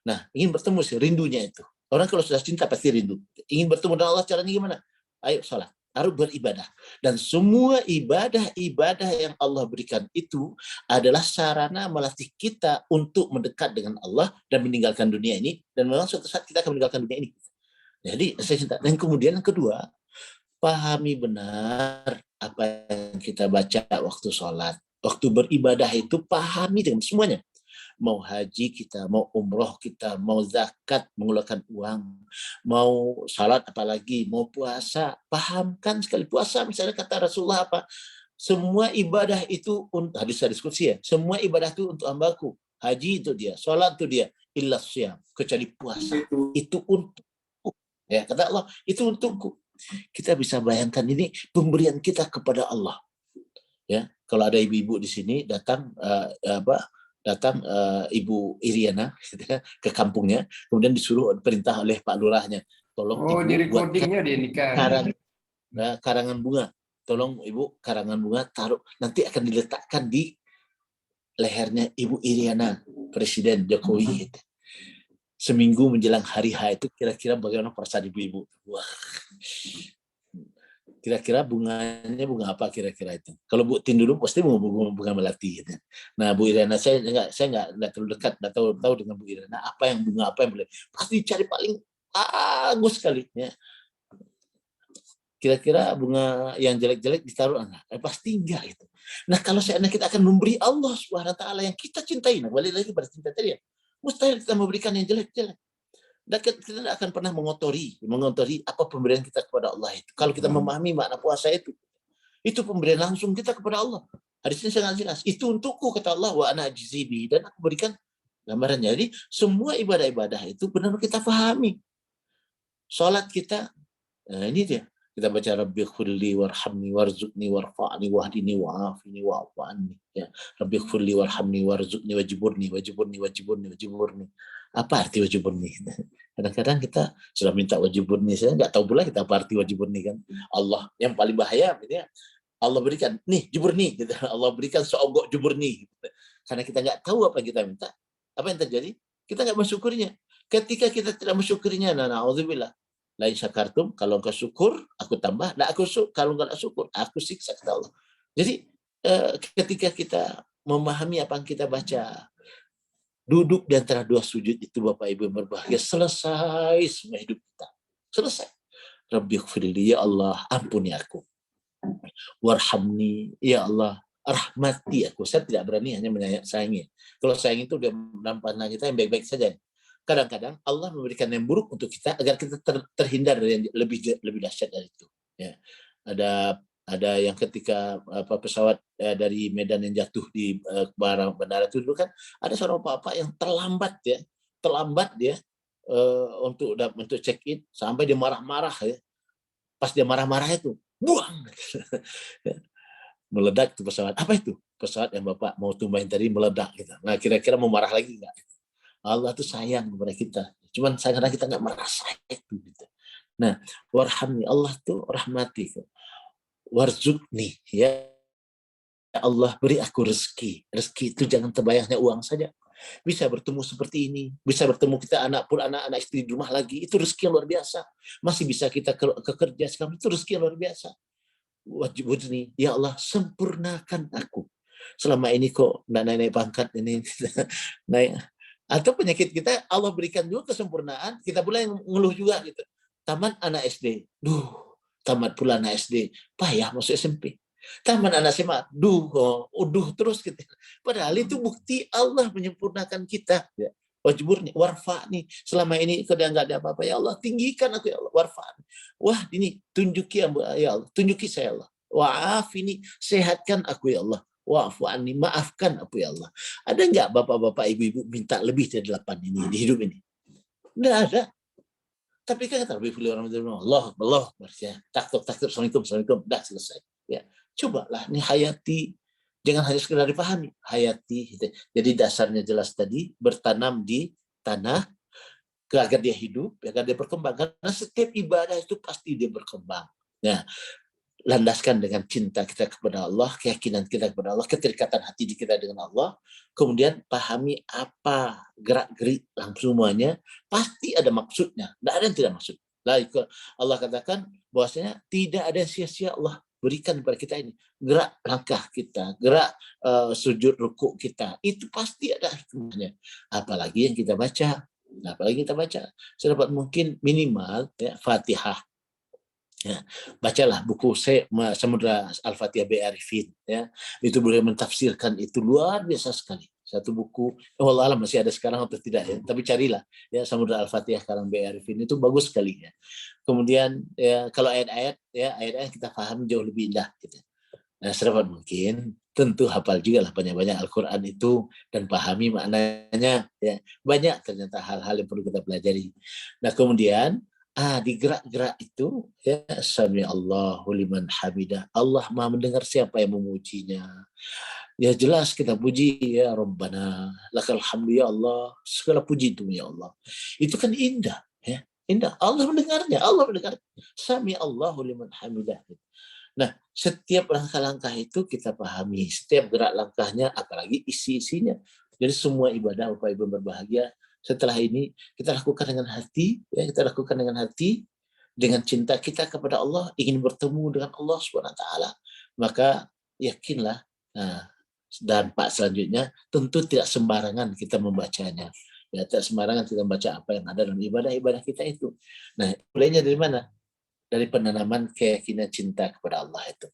Nah, ingin bertemu sih, rindunya itu. Orang kalau sudah cinta pasti rindu. Ingin bertemu dengan Allah, caranya gimana? Ayo salat, harus beribadah. Dan semua ibadah yang Allah berikan itu adalah sarana melatih kita untuk mendekat dengan Allah dan meninggalkan dunia ini. Dan memang suatu saat kita akan meninggalkan dunia ini. Jadi saya cinta. Dan kemudian yang kedua, pahami benar apa yang kita baca waktu sholat. Waktu beribadah itu pahami dengan semuanya. Mau haji kita, mau umroh kita, mau zakat, mengeluarkan uang, mau salat apalagi, mau puasa, pahamkan sekali. Puasa misalnya kata Rasulullah apa? Semua ibadah itu, hadis diskusi ya, semua ibadah itu untuk hambaku. Haji itu dia, salat itu dia, illa syam, kecuali puasa. Itu untukku. Ya, kata Allah, itu untukku. Kita bisa bayangkan ini pemberian kita kepada Allah. Ya, kalau ada ibu-ibu di sini datang datang Ibu Iriana ke kampungnya, kemudian disuruh perintah oleh Pak Lurahnya, tolong Oh, Ibu di buatkan recordingnya dia nikah. karangan bunga, tolong Ibu karangan bunga taruh, nanti akan diletakkan di lehernya Ibu Iriana, Presiden Jokowi. Gitu. Seminggu menjelang hari H itu kira-kira bagaimana perasaan ibu-ibu? Wah, kira-kira bunganya bunga apa kira-kira itu? Kalau Bu Tin dulu pasti bunga melati. Gitu. Nah Bu Iriana saya nggak terlalu dekat, nggak tahu dengan Bu Iriana apa yang bunga apa yang boleh. Pasti cari paling bagus sekali. Ya. Kira-kira bunga yang jelek-jelek ditaruh pasti enggak itu. Nah kalau seandainya kita akan memberi Allah Subhanahu wa taala yang kita cintai, nah balik lagi pada cinta tadi ya. Mustahil kita memberikan yang jelek-jelek. Dan kita tidak akan pernah mengotori apa pemberian kita kepada Allah itu. Kalau kita memahami makna puasa itu pemberian langsung kita kepada Allah. Hadisnya sangat jelas. Itu untukku kata Allah, wa ana ajzibi, dan aku berikan gambarannya. Jadi semua ibadah-ibadah itu benar-benar kita pahami. Salat kita, nah ini dia. Kita baca Rabbighfirli warhamni warzuqni warfa'ni wahdini wa'afini wa'fu anni. Ya, Rabbighfirli warhamni warzuqni wajiburni. Apa arti wajiburni? Kadang-kadang kita sudah minta wajiburni, saya nggak tahu pula kita apa arti wajiburni kan. Allah yang paling bahaya, ya. Allah berikan, nih juburni, gitu. Allah berikan seonggok juburni. Gitu. Karena kita nggak tahu apa yang kita minta, apa yang terjadi? Kita nggak mensyukurinya. Ketika kita tidak mensyukurinya, na'udzubillah. Lain syakartum, kalau engkau syukur, aku tambah. Nah, kalau enggak syukur, aku siksa kata Allah. Jadi ketika kita memahami apa yang kita baca, duduk di antara dua sujud itu Bapak Ibu yang berbahagia, selesai semua hidup kita. Selesai. Rabbighfirli, ya Allah, ampuni aku. Warhamni, ya Allah, rahmati aku. Saya tidak berani hanya menyayangi. Kalau sayang itu dia menampakkan kita yang baik-baik saja. Kadang-kadang Allah memberikan yang buruk untuk kita agar kita terhindar dari yang lebih dahsyat dari itu. Ya. Ada yang ketika pesawat dari Medan yang jatuh di bandara itu dulu kan ada seorang bapak yang terlambat dia untuk check in sampai dia marah-marah ya. Pas dia marah-marah itu buang meledak itu pesawat. Apa itu? Pesawat yang Bapak mau tumbahin tadi meledak gitu. Nah, kira-kira mau marah lagi enggak? Allah tuh sayang kepada kita. Cuman karena kita nggak merasa itu. Gitu. Nah, warhamni, Allah tuh rahmati. Warzuqni, ya Allah beri aku rezeki. Rezeki itu jangan terbayangnya uang saja. Bisa bertemu seperti ini. Bisa bertemu kita anak-anak istri di rumah lagi. Itu rezeki yang luar biasa. Masih bisa kita ke kerja sekarang. Itu rezeki yang luar biasa. Wajibudni, ya Allah sempurnakan aku. Selama ini kok nggak naik pangkat ini naik. Atau penyakit kita Allah berikan juga kesempurnaan, kita pula yang ngeluh juga gitu. Tamat anak SD, tamat pula anak SD, payah masuk SMP. Tamat anak SMA, terus gitu. Padahal itu bukti Allah menyempurnakan kita. Ya. Wajburni, warfa'ni. Selama ini kadang nggak ada apa-apa, ya Allah tinggikan aku ya Allah, warfa'ni. Wah ini tunjuki ya Allah, tunjuki saya Allah. Wa'afini, sehatkan aku ya Allah. Wa'fu anni, maafkan aku ya Allah. Ada nggak bapak-bapak, ibu-ibu minta lebih dari 8 ini di hidup ini? Nggak ada. Tapi kan kata Allah, takut, assalamualaikum, dah selesai. Ya, cobalah nih hayati, jangan hanya sekedar dipahami, hayati. Gitu. Jadi dasarnya jelas tadi, bertanam di tanah agar dia hidup, agar dia berkembang. Karena setiap ibadah itu pasti dia berkembang. Nah, landaskan dengan cinta kita kepada Allah, keyakinan kita kepada Allah, keterikatan hati kita dengan Allah, kemudian pahami apa gerak-gerik langsung semuanya, pasti ada maksudnya, tidak ada yang tidak maksud. Allah katakan bahwasanya tidak ada yang sia-sia Allah berikan kepada kita ini. Gerak langkah kita, gerak sujud rukuk kita, itu pasti ada hikmahnya. Apalagi yang kita baca, sedapat mungkin minimal ya, Fatihah. Ya, bacalah buku Samudra Al-Fatihah B. Arifin ya. Itu boleh mentafsirkan itu luar biasa sekali. Satu buku, wallah alam masih ada sekarang atau tidak ya, tapi carilah ya Samudra Al-Fatihah karang B. Arifin itu bagus sekali ya. Kemudian ya kalau ayat-ayat kita paham jauh lebih indah gitu. Nah, sedapat mungkin tentu hafal juga lah banyak-banyak Al-Quran itu dan pahami maknanya ya. Banyak ternyata hal-hal yang perlu kita pelajari. Nah, kemudian Di gerak-gerak itu ya, sami Allahu liman hamidah. Allah Maha mendengar siapa yang memujinya. Ya jelas kita puji ya Rabbana, lakal hamdu ya Allah, segala puji itu ya Allah. Itu kan indah ya. Indah. Allah mendengarnya, Allah mendengar. Sami Allahu liman hamidah. Nah, setiap langkah-langkah itu kita pahami, setiap gerak langkahnya, apalagi isi-isinya. Jadi semua ibadah Bapak Ibu berbahagia setelah ini kita lakukan dengan hati, ya kita lakukan dengan hati, dengan cinta kita kepada Allah, ingin bertemu dengan Allah Subhanahu wa taala. Maka yakinlah, nah, dampak selanjutnya tentu tidak sembarangan kita membacanya. Ya, tidak sembarangan kita membaca apa yang ada dalam ibadah-ibadah kita itu. Nah, mulainya dari mana? Dari penanaman keyakinan cinta kepada Allah itu.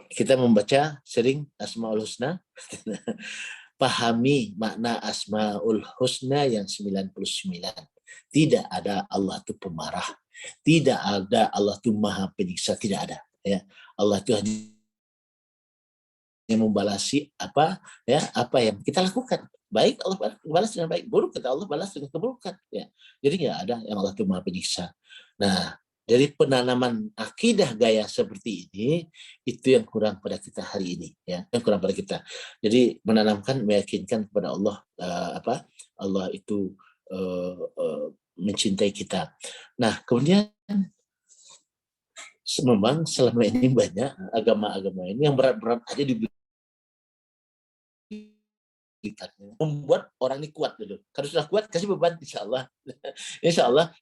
Kita membaca sering Asmaul Husna, pahami makna Asmaul Husna yang 99. Tidak ada Allah itu pemarah, tidak ada Allah itu maha penyiksa, tidak ada. Ya, Allah itu hanya membalasi apa yang kita lakukan. Baik Allah balas dengan baik, buruk kata Allah balas dengan keburukan. Ya, jadi nggak ada yang Allah itu maha penyiksa. Nah, dari penanaman akidah gaya seperti ini, itu yang kurang pada kita hari ini, ya, yang kurang pada kita. Jadi menanamkan, meyakinkan kepada Allah Allah itu mencintai kita. Nah, kemudian memang selama ini banyak agama-agama ini yang berat-berat aja diberikan, membuat orang ini kuat dulu. Kalau sudah kuat kasih beban, insya Allah, insya Allah.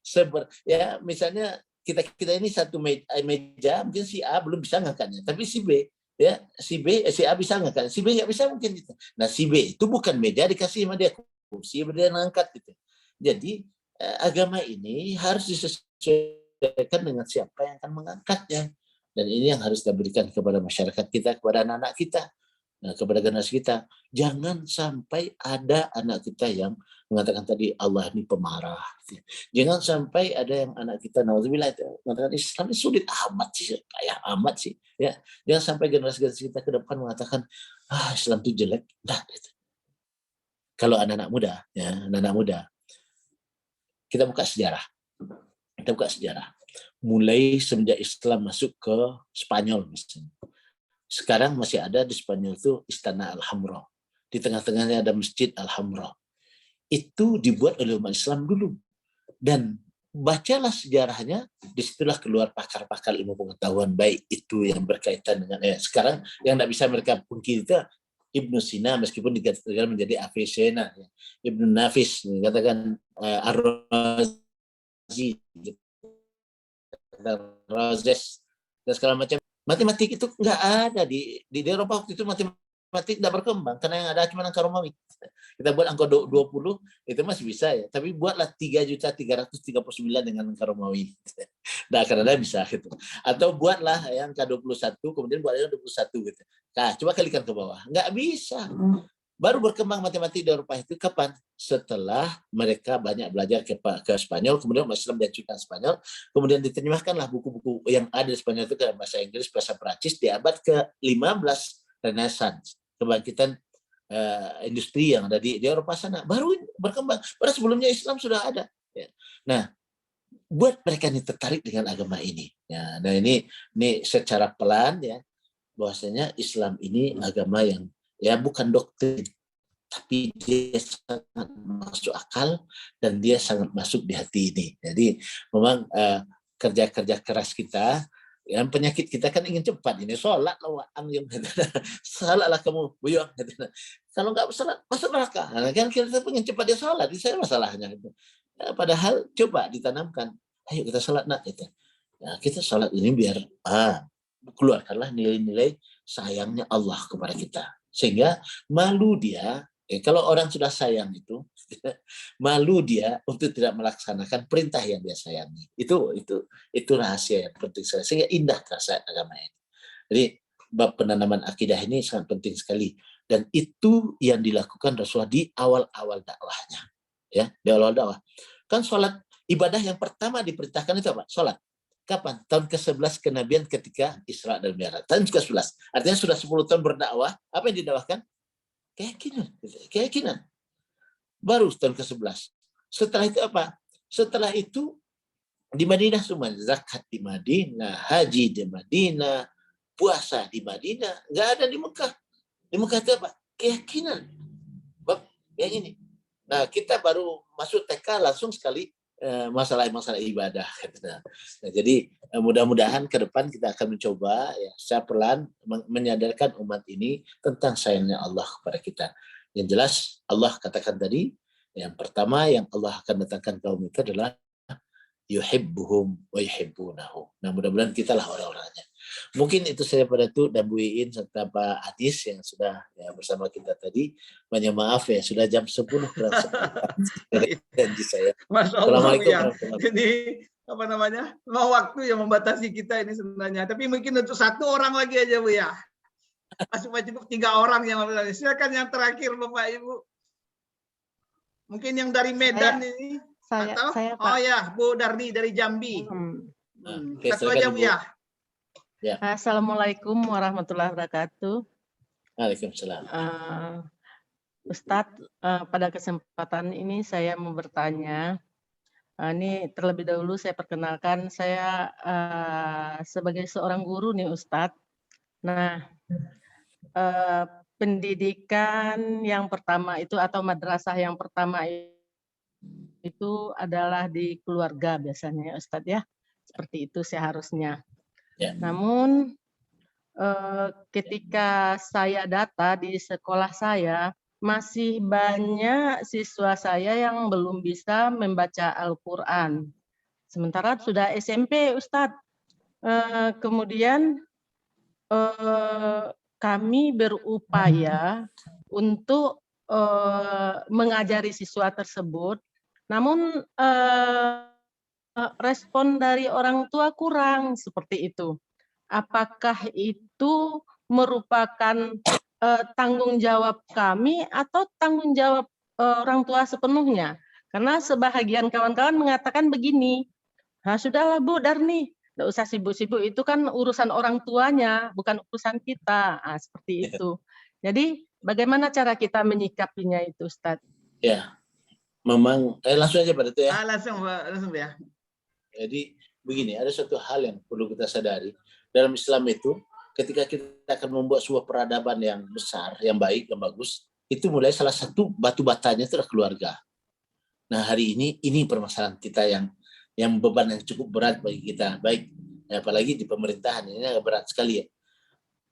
Ya misalnya kita ini satu meja, mungkin si A belum bisa ngangkatnya, tapi si B ya si A bisa ngangkat, si B nggak bisa mungkin gitu. Nah si B itu bukan meja dikasih sama dia kursi, dia ngangkat gitu. Jadi agama ini harus disesuaikan dengan siapa yang akan mengangkatnya, dan ini yang harus kita berikan kepada masyarakat kita, kepada anak-anak kita. Nah, kepada generasi kita, jangan sampai ada anak kita yang mengatakan tadi Allah ini pemarah. Jangan sampai ada yang anak kita nauzubillah mengatakan Islam ini sulit amat sih, kayak amat sih. Ya, jangan sampai generasi-generasi kita ke depan mengatakan Islam itu jelek. Nah, gitu. Kalau anak-anak muda, ya anak-anak muda, kita buka sejarah. Kita buka sejarah. Mulai semenjak Islam masuk ke Spanyol misalnya. Sekarang masih ada di Spanyol itu Istana Alhambra. Di tengah-tengahnya ada Masjid Alhambra. Itu dibuat oleh umat Islam dulu. Dan bacalah sejarahnya, disitulah keluar pakar-pakar ilmu pengetahuan, baik itu yang berkaitan dengan sekarang yang tidak bisa mereka pungkiri itu Ibnu Sina, meskipun dikatakan menjadi Avicenna, Ibnu Nafis, dikatakan Ar-Razi, Rozes, dan segala macam. Matematik itu nggak ada di Eropa waktu itu, matematik tidak berkembang karena yang ada cuma angka Romawi. Kita buat angka 20 itu masih bisa ya, tapi buatlah 3.339 dengan angka Romawi. Nah, karena bisa gitu. Atau buatlah yang angka 21 kemudian buatnya 21 gitu. Nah, coba kalikan ke bawah. Nggak bisa. Baru berkembang matematik di Eropa itu kapan? Setelah mereka banyak belajar ke Spanyol, kemudian Islam diajukan Spanyol, kemudian diterjemahkanlah buku-buku yang ada di Spanyol itu ke bahasa Inggris, bahasa Prancis di abad ke-15, Renaissance, kebangkitan industri yang ada di Eropa sana, baru berkembang. Padahal sebelumnya Islam sudah ada. Ya. Nah, buat mereka ini tertarik dengan agama ini. Ya, nah ini secara pelan ya, bahwasanya Islam ini agama yang ya bukan doktrin, tapi dia sangat masuk akal dan dia sangat masuk di hati ini. Jadi memang kerja-kerja keras kita, yang penyakit kita kan ingin cepat. Ini sholat lah anjing, sholatlah kamu buyung. Kalau nggak sholat masuk neraka. Nah, kan kita pengen cepat dia sholat, itu saya masalahnya. Padahal coba ditanamkan, ayo kita sholat nak gitu. Nah, kita sholat ini biar keluarkanlah nilai-nilai sayangnya Allah kepada kita. Sehingga malu dia, kalau orang sudah sayang itu, malu dia untuk tidak melaksanakan perintah yang dia sayangi. Itu rahasia yang penting sekali. Sehingga indah rasa agama ini. Jadi bab penanaman akidah ini sangat penting sekali. Dan itu yang dilakukan Rasulullah di awal-awal dakwahnya. Ya, di awal dakwah. Kan sholat, ibadah yang pertama diperintahkan itu apa? Sholat. Kapan? Tahun ke-11 kenabian ketika Isra dan Mi'raj. Tahun ke-11. Artinya sudah 10 tahun berdakwah. Apa yang didakwahkan? Keyakinan. Baru tahun ke-11. Setelah itu apa? Setelah itu Di Madinah semua, zakat di Madinah, haji di Madinah, puasa di Madinah, nggak ada di Mekah. Di Mekah itu apa? Keyakinan. Bab yang ini. Nah, kita baru masuk TK langsung sekali masalah-masalah ibadah. Nah, jadi mudah-mudahan ke depan kita akan mencoba ya secara pelan menyadarkan umat ini tentang sayangnya Allah kepada kita. Yang jelas Allah katakan tadi, yang pertama yang Allah akan datangkan kaum itu adalah yuhibbuhum wa yuhibbunahu. Nah, mudah-mudahan kita lah orang-orangnya. Mungkin itu saya pada itu dan Bu Iin serta Pak Adis yang sudah ya, bersama kita tadi. Banyak maaf ya, sudah jam 10 kurang seperempat janji saya. Masya Allah, Assalamualaikum ya. warahmatullahi wabarakatuh. Ini apa namanya? Mau waktu yang membatasi kita ini sebenarnya. Tapi mungkin untuk satu orang lagi aja Bu ya. Supaya cukup 3 orang yang silakan yang terakhir Bapak Ibu. Mungkin yang dari Medan ini. Atau? Saya Pak. Oh ya, Bu Darni dari Jambi. Oke, Satu aja Bu ya. Ya. Assalamualaikum warahmatullahi wabarakatuh. Waalaikumsalam. Ustadz, pada kesempatan ini saya mau bertanya. Ini terlebih dahulu saya perkenalkan, saya sebagai seorang guru nih Ustadz. Nah, pendidikan yang pertama itu atau madrasah yang pertama itu adalah di keluarga biasanya ya Ustadz ya. Seperti itu seharusnya. Ya. Namun ketika saya data di sekolah saya, masih banyak siswa saya yang belum bisa membaca Al-Quran. Sementara sudah SMP Ustadz. Kemudian kami berupaya untuk mengajari siswa tersebut, namun respon dari orang tua kurang seperti itu. Apakah itu merupakan tanggung jawab kami atau tanggung jawab orang tua sepenuhnya? Karena sebahagian kawan-kawan mengatakan begini, nah sudahlah Bu Darni, nggak usah sibuk-sibuk, itu kan urusan orang tuanya, bukan urusan kita. Nah, seperti itu. Jadi bagaimana cara kita menyikapinya itu Ustadz? Ya, memang langsung aja pada itu ya. Langsung ya. Jadi begini, ada satu hal yang perlu kita sadari. Dalam Islam itu, ketika kita akan membuat sebuah peradaban yang besar, yang baik, yang bagus, itu mulai salah satu batu batanya itu adalah keluarga. Nah, hari ini permasalahan kita yang beban yang cukup berat bagi kita. Baik, apalagi di pemerintahan, ini agak berat sekali ya.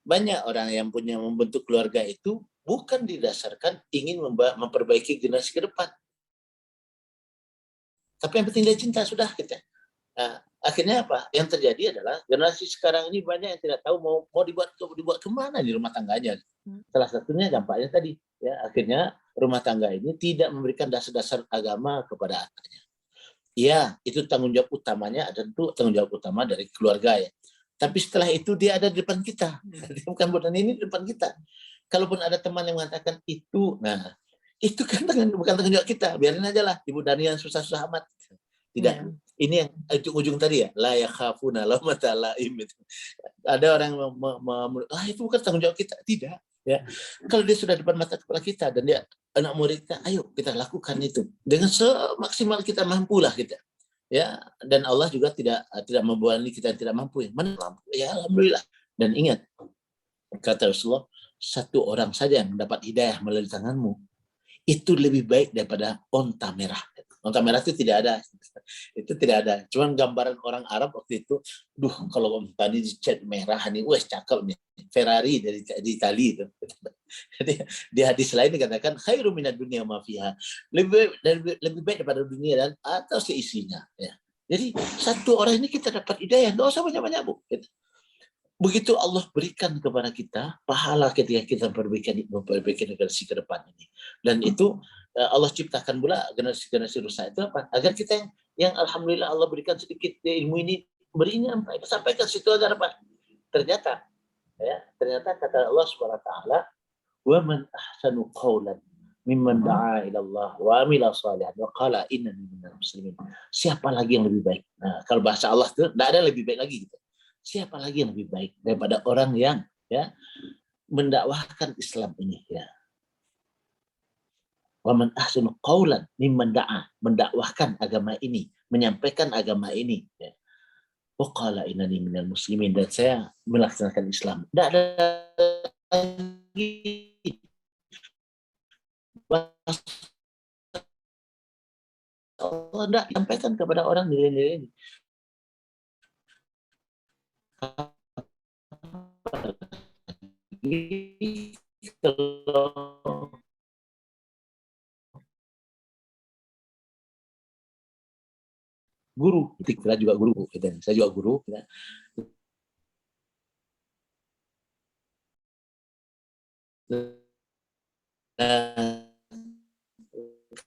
Banyak orang yang punya membentuk keluarga itu bukan didasarkan ingin memperbaiki generasi ke depan. Tapi yang penting dia cinta, sudah kita. Nah, akhirnya apa? Yang terjadi adalah generasi sekarang ini banyak yang tidak tahu mau dibuat kemana di rumah tangganya. Salah satunya dampaknya tadi, ya akhirnya rumah tangga ini tidak memberikan dasar-dasar agama kepada anaknya. Ya, itu tanggung jawab utamanya, dan itu tanggung jawab utama dari keluarga ya. Tapi setelah itu dia ada di depan kita, bukan bukan ini di depan kita. Kalaupun ada teman yang mengatakan itu, nah itu kan bukan tanggung jawab kita, biarin aja lah Ibu Dani yang susah-susah amat. Tidak. Ya. Ini yang ujung tadi ya, la yakhafuna laumata laim. Ada orang itu bukan tanggung jawab kita, tidak. Ya, kalau dia sudah depan mata kepala kita dan dia anak murid kita, ayo kita lakukan itu dengan semaksimal kita mampu lah kita. Ya, dan Allah juga tidak membebani kita yang tidak mampu. Mana mampu? Ya alhamdulillah. Dan ingat kata Rasulullah, satu orang saja yang mendapat hidayah melalui tanganmu itu lebih baik daripada onta merah. Onta merah itu tidak ada. Itu tidak ada. Cuman gambaran orang Arab waktu itu, kalau onta ini dicat merah nih, wes cakep nih. Ferrari dari Itali itu. Jadi di hadis lain dikatakan khairu minad dunya ma fiha. Lebih baik daripada dunia dan atau seisinya, ya. Jadi satu orang ini kita dapat hidayah, enggak usah banyak-banyak, Bu. Begitu Allah berikan kepada kita pahala ketika kita memperbaiki generasi ke depan ini. Dan itu Allah ciptakan pula generasi-generasi rusak itu apa? Agar kita yang alhamdulillah Allah berikan sedikit ilmu ini, berinya sampaikan situ agar apa? Ternyata kata Allah Subhanahu wa taala, "Wa man ahsanu qawlan mimman da'a ila Allah wa amila shalihan wa qala innani minal muslimin." Siapa lagi yang lebih baik? Nah, kalau bahasa Allah itu enggak ada lebih baik lagi gitu. Siapa lagi yang lebih baik daripada orang yang ya mendakwahkan Islam ini ya. Wa man ahsanu qaulan mimman da'a, mendakwahkan agama ini, menyampaikan agama ini. Ya. Wa qala innani minal muslimin, dan saya melaksanakan Islam. Tidak ada lagi Allah tidak sampaikan kepada orang nilai-nilai ini. Kalau guru, kita juga guru, saya juga guru.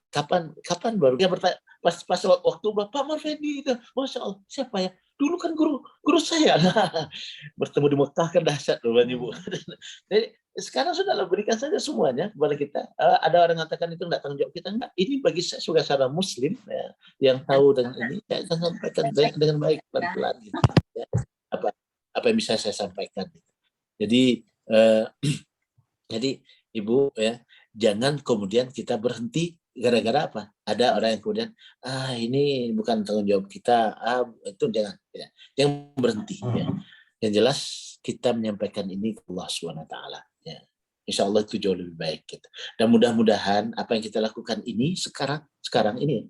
Kapan baru dia bertanya, pas waktu Bapak Marfendi itu, Masya Allah, siapa ya? Dulu kan guru saya. Bertemu di Mekah kan dahsyat loh, Ibu. Jadi sekarang sudahlah, berikan saja semuanya kepada kita. Ada orang mengatakan itu enggak tanggung jawab kita, enggak. Ini bagi saya sebagai seorang Muslim ya, yang tahu dengan ini, saya akan sampaikan dengan baik, pelan-pelan gitu. Ya. Apa yang bisa saya sampaikan. Jadi jadi Ibu ya, jangan kemudian kita berhenti gara-gara apa? Ada orang yang kemudian ini bukan tanggung jawab kita, itu jangan ya. Jangan berhenti ya. Yang jelas kita menyampaikan ini ke Allah SWT ya. Insya Allah itu jauh lebih baik gitu. Dan mudah-mudahan apa yang kita lakukan ini sekarang ini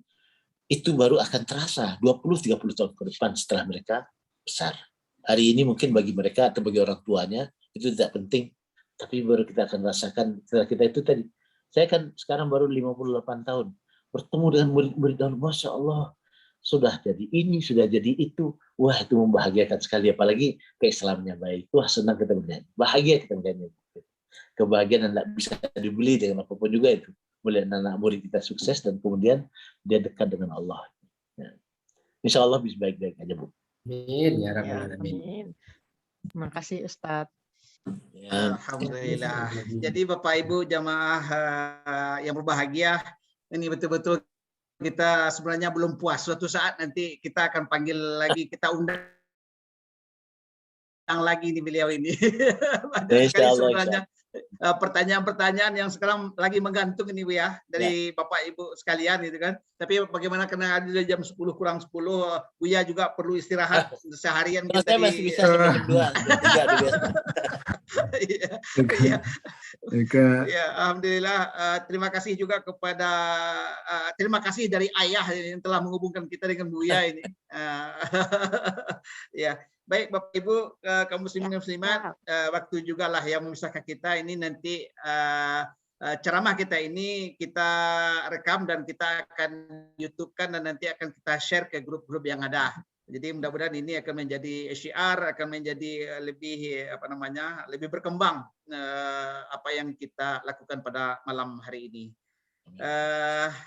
itu baru akan terasa 20-30 tahun ke depan setelah mereka besar. Hari ini mungkin bagi mereka atau bagi orang tuanya itu tidak penting, tapi baru kita akan rasakan setelah kita itu tadi. Saya kan sekarang baru 58 tahun. Bertemu dengan murid-murid dan Masya Allah, sudah jadi ini, sudah jadi itu. Wah, itu membahagiakan sekali. Apalagi keislamannya baik. Wah, senang kita melihat. Bahagia kita melihatnya. Kebahagiaan yang tidak bisa dibeli dengan apapun juga itu. Melihat anak murid kita sukses dan kemudian dia dekat dengan Allah. Ya. Insya Allah bisa baik-baik aja, Bu. Amin, ya Rabbal Alamin. Amin. Terima kasih Ustadz. Ya. Alhamdulillah. Jadi Bapak Ibu jamaah yang berbahagia, ini betul-betul kita sebenarnya belum puas. Suatu saat nanti kita akan panggil lagi, kita undang lagi nih beliau ini. Banyak sekali sebenarnya pertanyaan-pertanyaan yang sekarang lagi menggantung ini Bu ya, dari Bapak Ibu sekalian gitu kan. Tapi bagaimana karena ada jam 10 kurang 10, Buya juga perlu istirahat seharian. Saya masih bisa sampai jam 2, 3. Ya, alhamdulillah. Terima kasih juga kepada terima kasih dari ayah yang telah menghubungkan kita dengan Buya ini. Ya, baik Bapak Ibu kaum muslimin dan muslimat, waktu juga lah yang memisahkan kita ini. Nanti ceramah kita ini kita rekam dan kita akan YouTube-kan dan nanti akan kita share ke grup-grup yang ada. Jadi mudah-mudahan ini akan menjadi syiar, akan menjadi lebih lebih berkembang apa yang kita lakukan pada malam hari ini.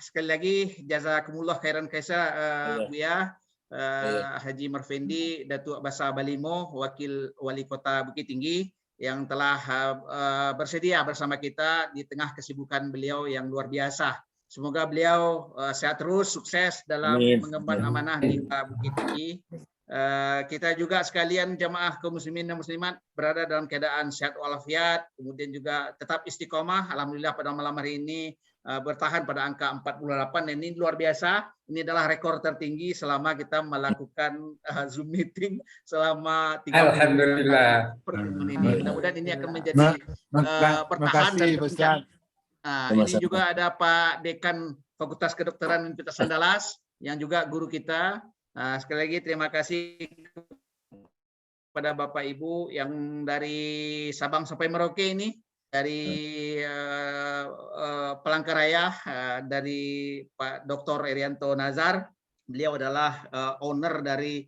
Sekali lagi jazakumullah khairan kaisa Buya, Haji Marfendi, Datuk Basa Balimo, Wakil Wali Kota Bukit Tinggi, yang telah bersedia bersama kita di tengah kesibukan beliau yang luar biasa. Semoga beliau sehat terus, sukses dalam mengemban amanah di Bukit Tinggi. Kita juga sekalian jamaah kaum muslimin dan muslimat berada dalam keadaan sehat walafiat, kemudian juga tetap istiqomah. Alhamdulillah pada malam hari ini bertahan pada angka 48, dan ini luar biasa. Ini adalah rekor tertinggi selama kita melakukan Zoom meeting selama 30 Alhamdulillah. pertemuan ini. Mudah-mudahan ini akan menjadi bertahan dan berkembang. Ini juga ada Pak Dekan Fakultas Kedokteran Universitas Andalas yang juga guru kita. Sekali lagi terima kasih kepada Bapak Ibu yang dari Sabang sampai Merauke ini, dari Palangkaraya, dari Pak Dr. Erianto Nazar. Beliau adalah owner dari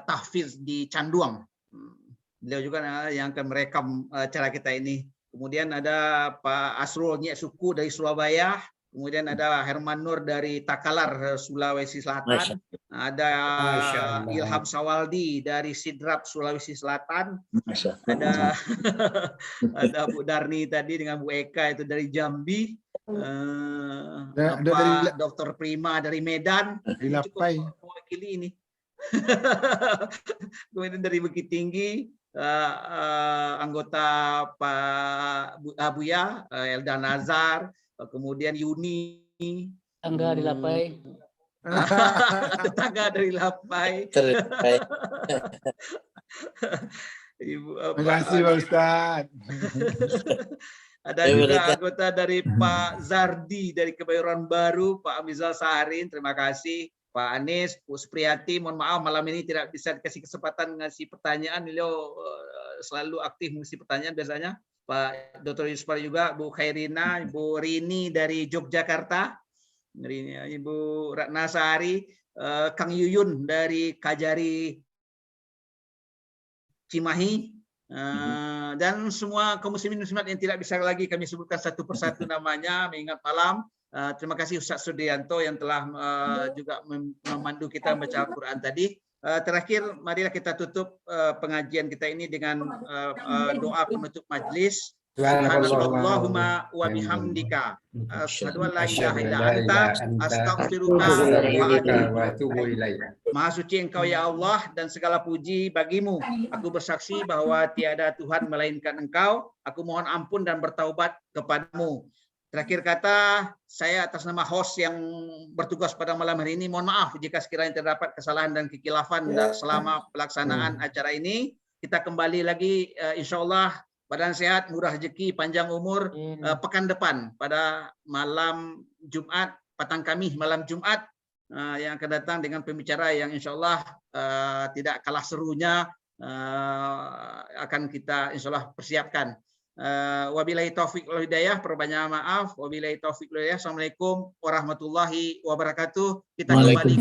tahfiz di Canduang. Beliau juga yang akan merekam acara kita ini. Kemudian ada Pak Asrul Nyek Suku dari Surabaya. Kemudian ada Herman Nur dari Takalar, Sulawesi Selatan. Ada Ilham Sawaldi dari Sidrap, Sulawesi Selatan. Ada ada Bu Darni tadi dengan Bu Eka itu dari Jambi. Pak Dr. Prima dari Medan. Cukup mewakili ini. Kemudian dari Bukit Tinggi anggota Pak Buya, Elda Nazar, kemudian Yuni, Angga di Lapai. tetangga dari Lapai, Terbaik. Ibu Terima kasih Pak Ustadz. ada Ya, juga mereka- anggota dari Pak Zardi dari Kebayoran Baru, Pak Amizal Saharin, terima kasih. Pak Anies, Bu Supriyati, mohon maaf malam ini tidak bisa dikasih kesempatan ngasih pertanyaan, beliau selalu aktif mengisi pertanyaan biasanya. Pak Dr. Yusuf juga, Bu Khairina, Bu Rini dari Yogyakarta, Ibu Ratna Sari, Kang Yuyun dari Kajari Cimahi, dan semua kaum muslimin muslimat yang tidak bisa lagi kami sebutkan satu persatu namanya mengingat malam. Terima kasih Ustaz Sudianto yang telah juga memandu kita membaca Al-Quran tadi. Terakhir, marilah kita tutup pengajian kita ini dengan doa penutup majlis. Subhanallahumma wa bihamdika asyhadu an la ilaha illa anta astaghfiruka wa atubu ilaik. Maha suci Engkau ya Allah dan segala puji bagimu. Aku bersaksi bahwa tiada Tuhan melainkan Engkau. Aku mohon ampun dan bertaubat kepadamu. Terakhir kata, saya atas nama host yang bertugas pada malam hari ini, mohon maaf jika sekiranya terdapat kesalahan dan kekilafan selama pelaksanaan acara ini. Kita kembali lagi insya Allah badan sehat, murah rezeki, panjang umur pekan depan pada malam Jumat, Patang Kamih malam Jumat yang akan datang dengan pembicara yang insya Allah tidak kalah serunya akan kita insya Allah persiapkan. Wabillahi taufiq wal hidayah, perbanyak maaf. Wabillahi taufiq wal hidayah. Assalamualaikum warahmatullahi wabarakatuh. Kita kembali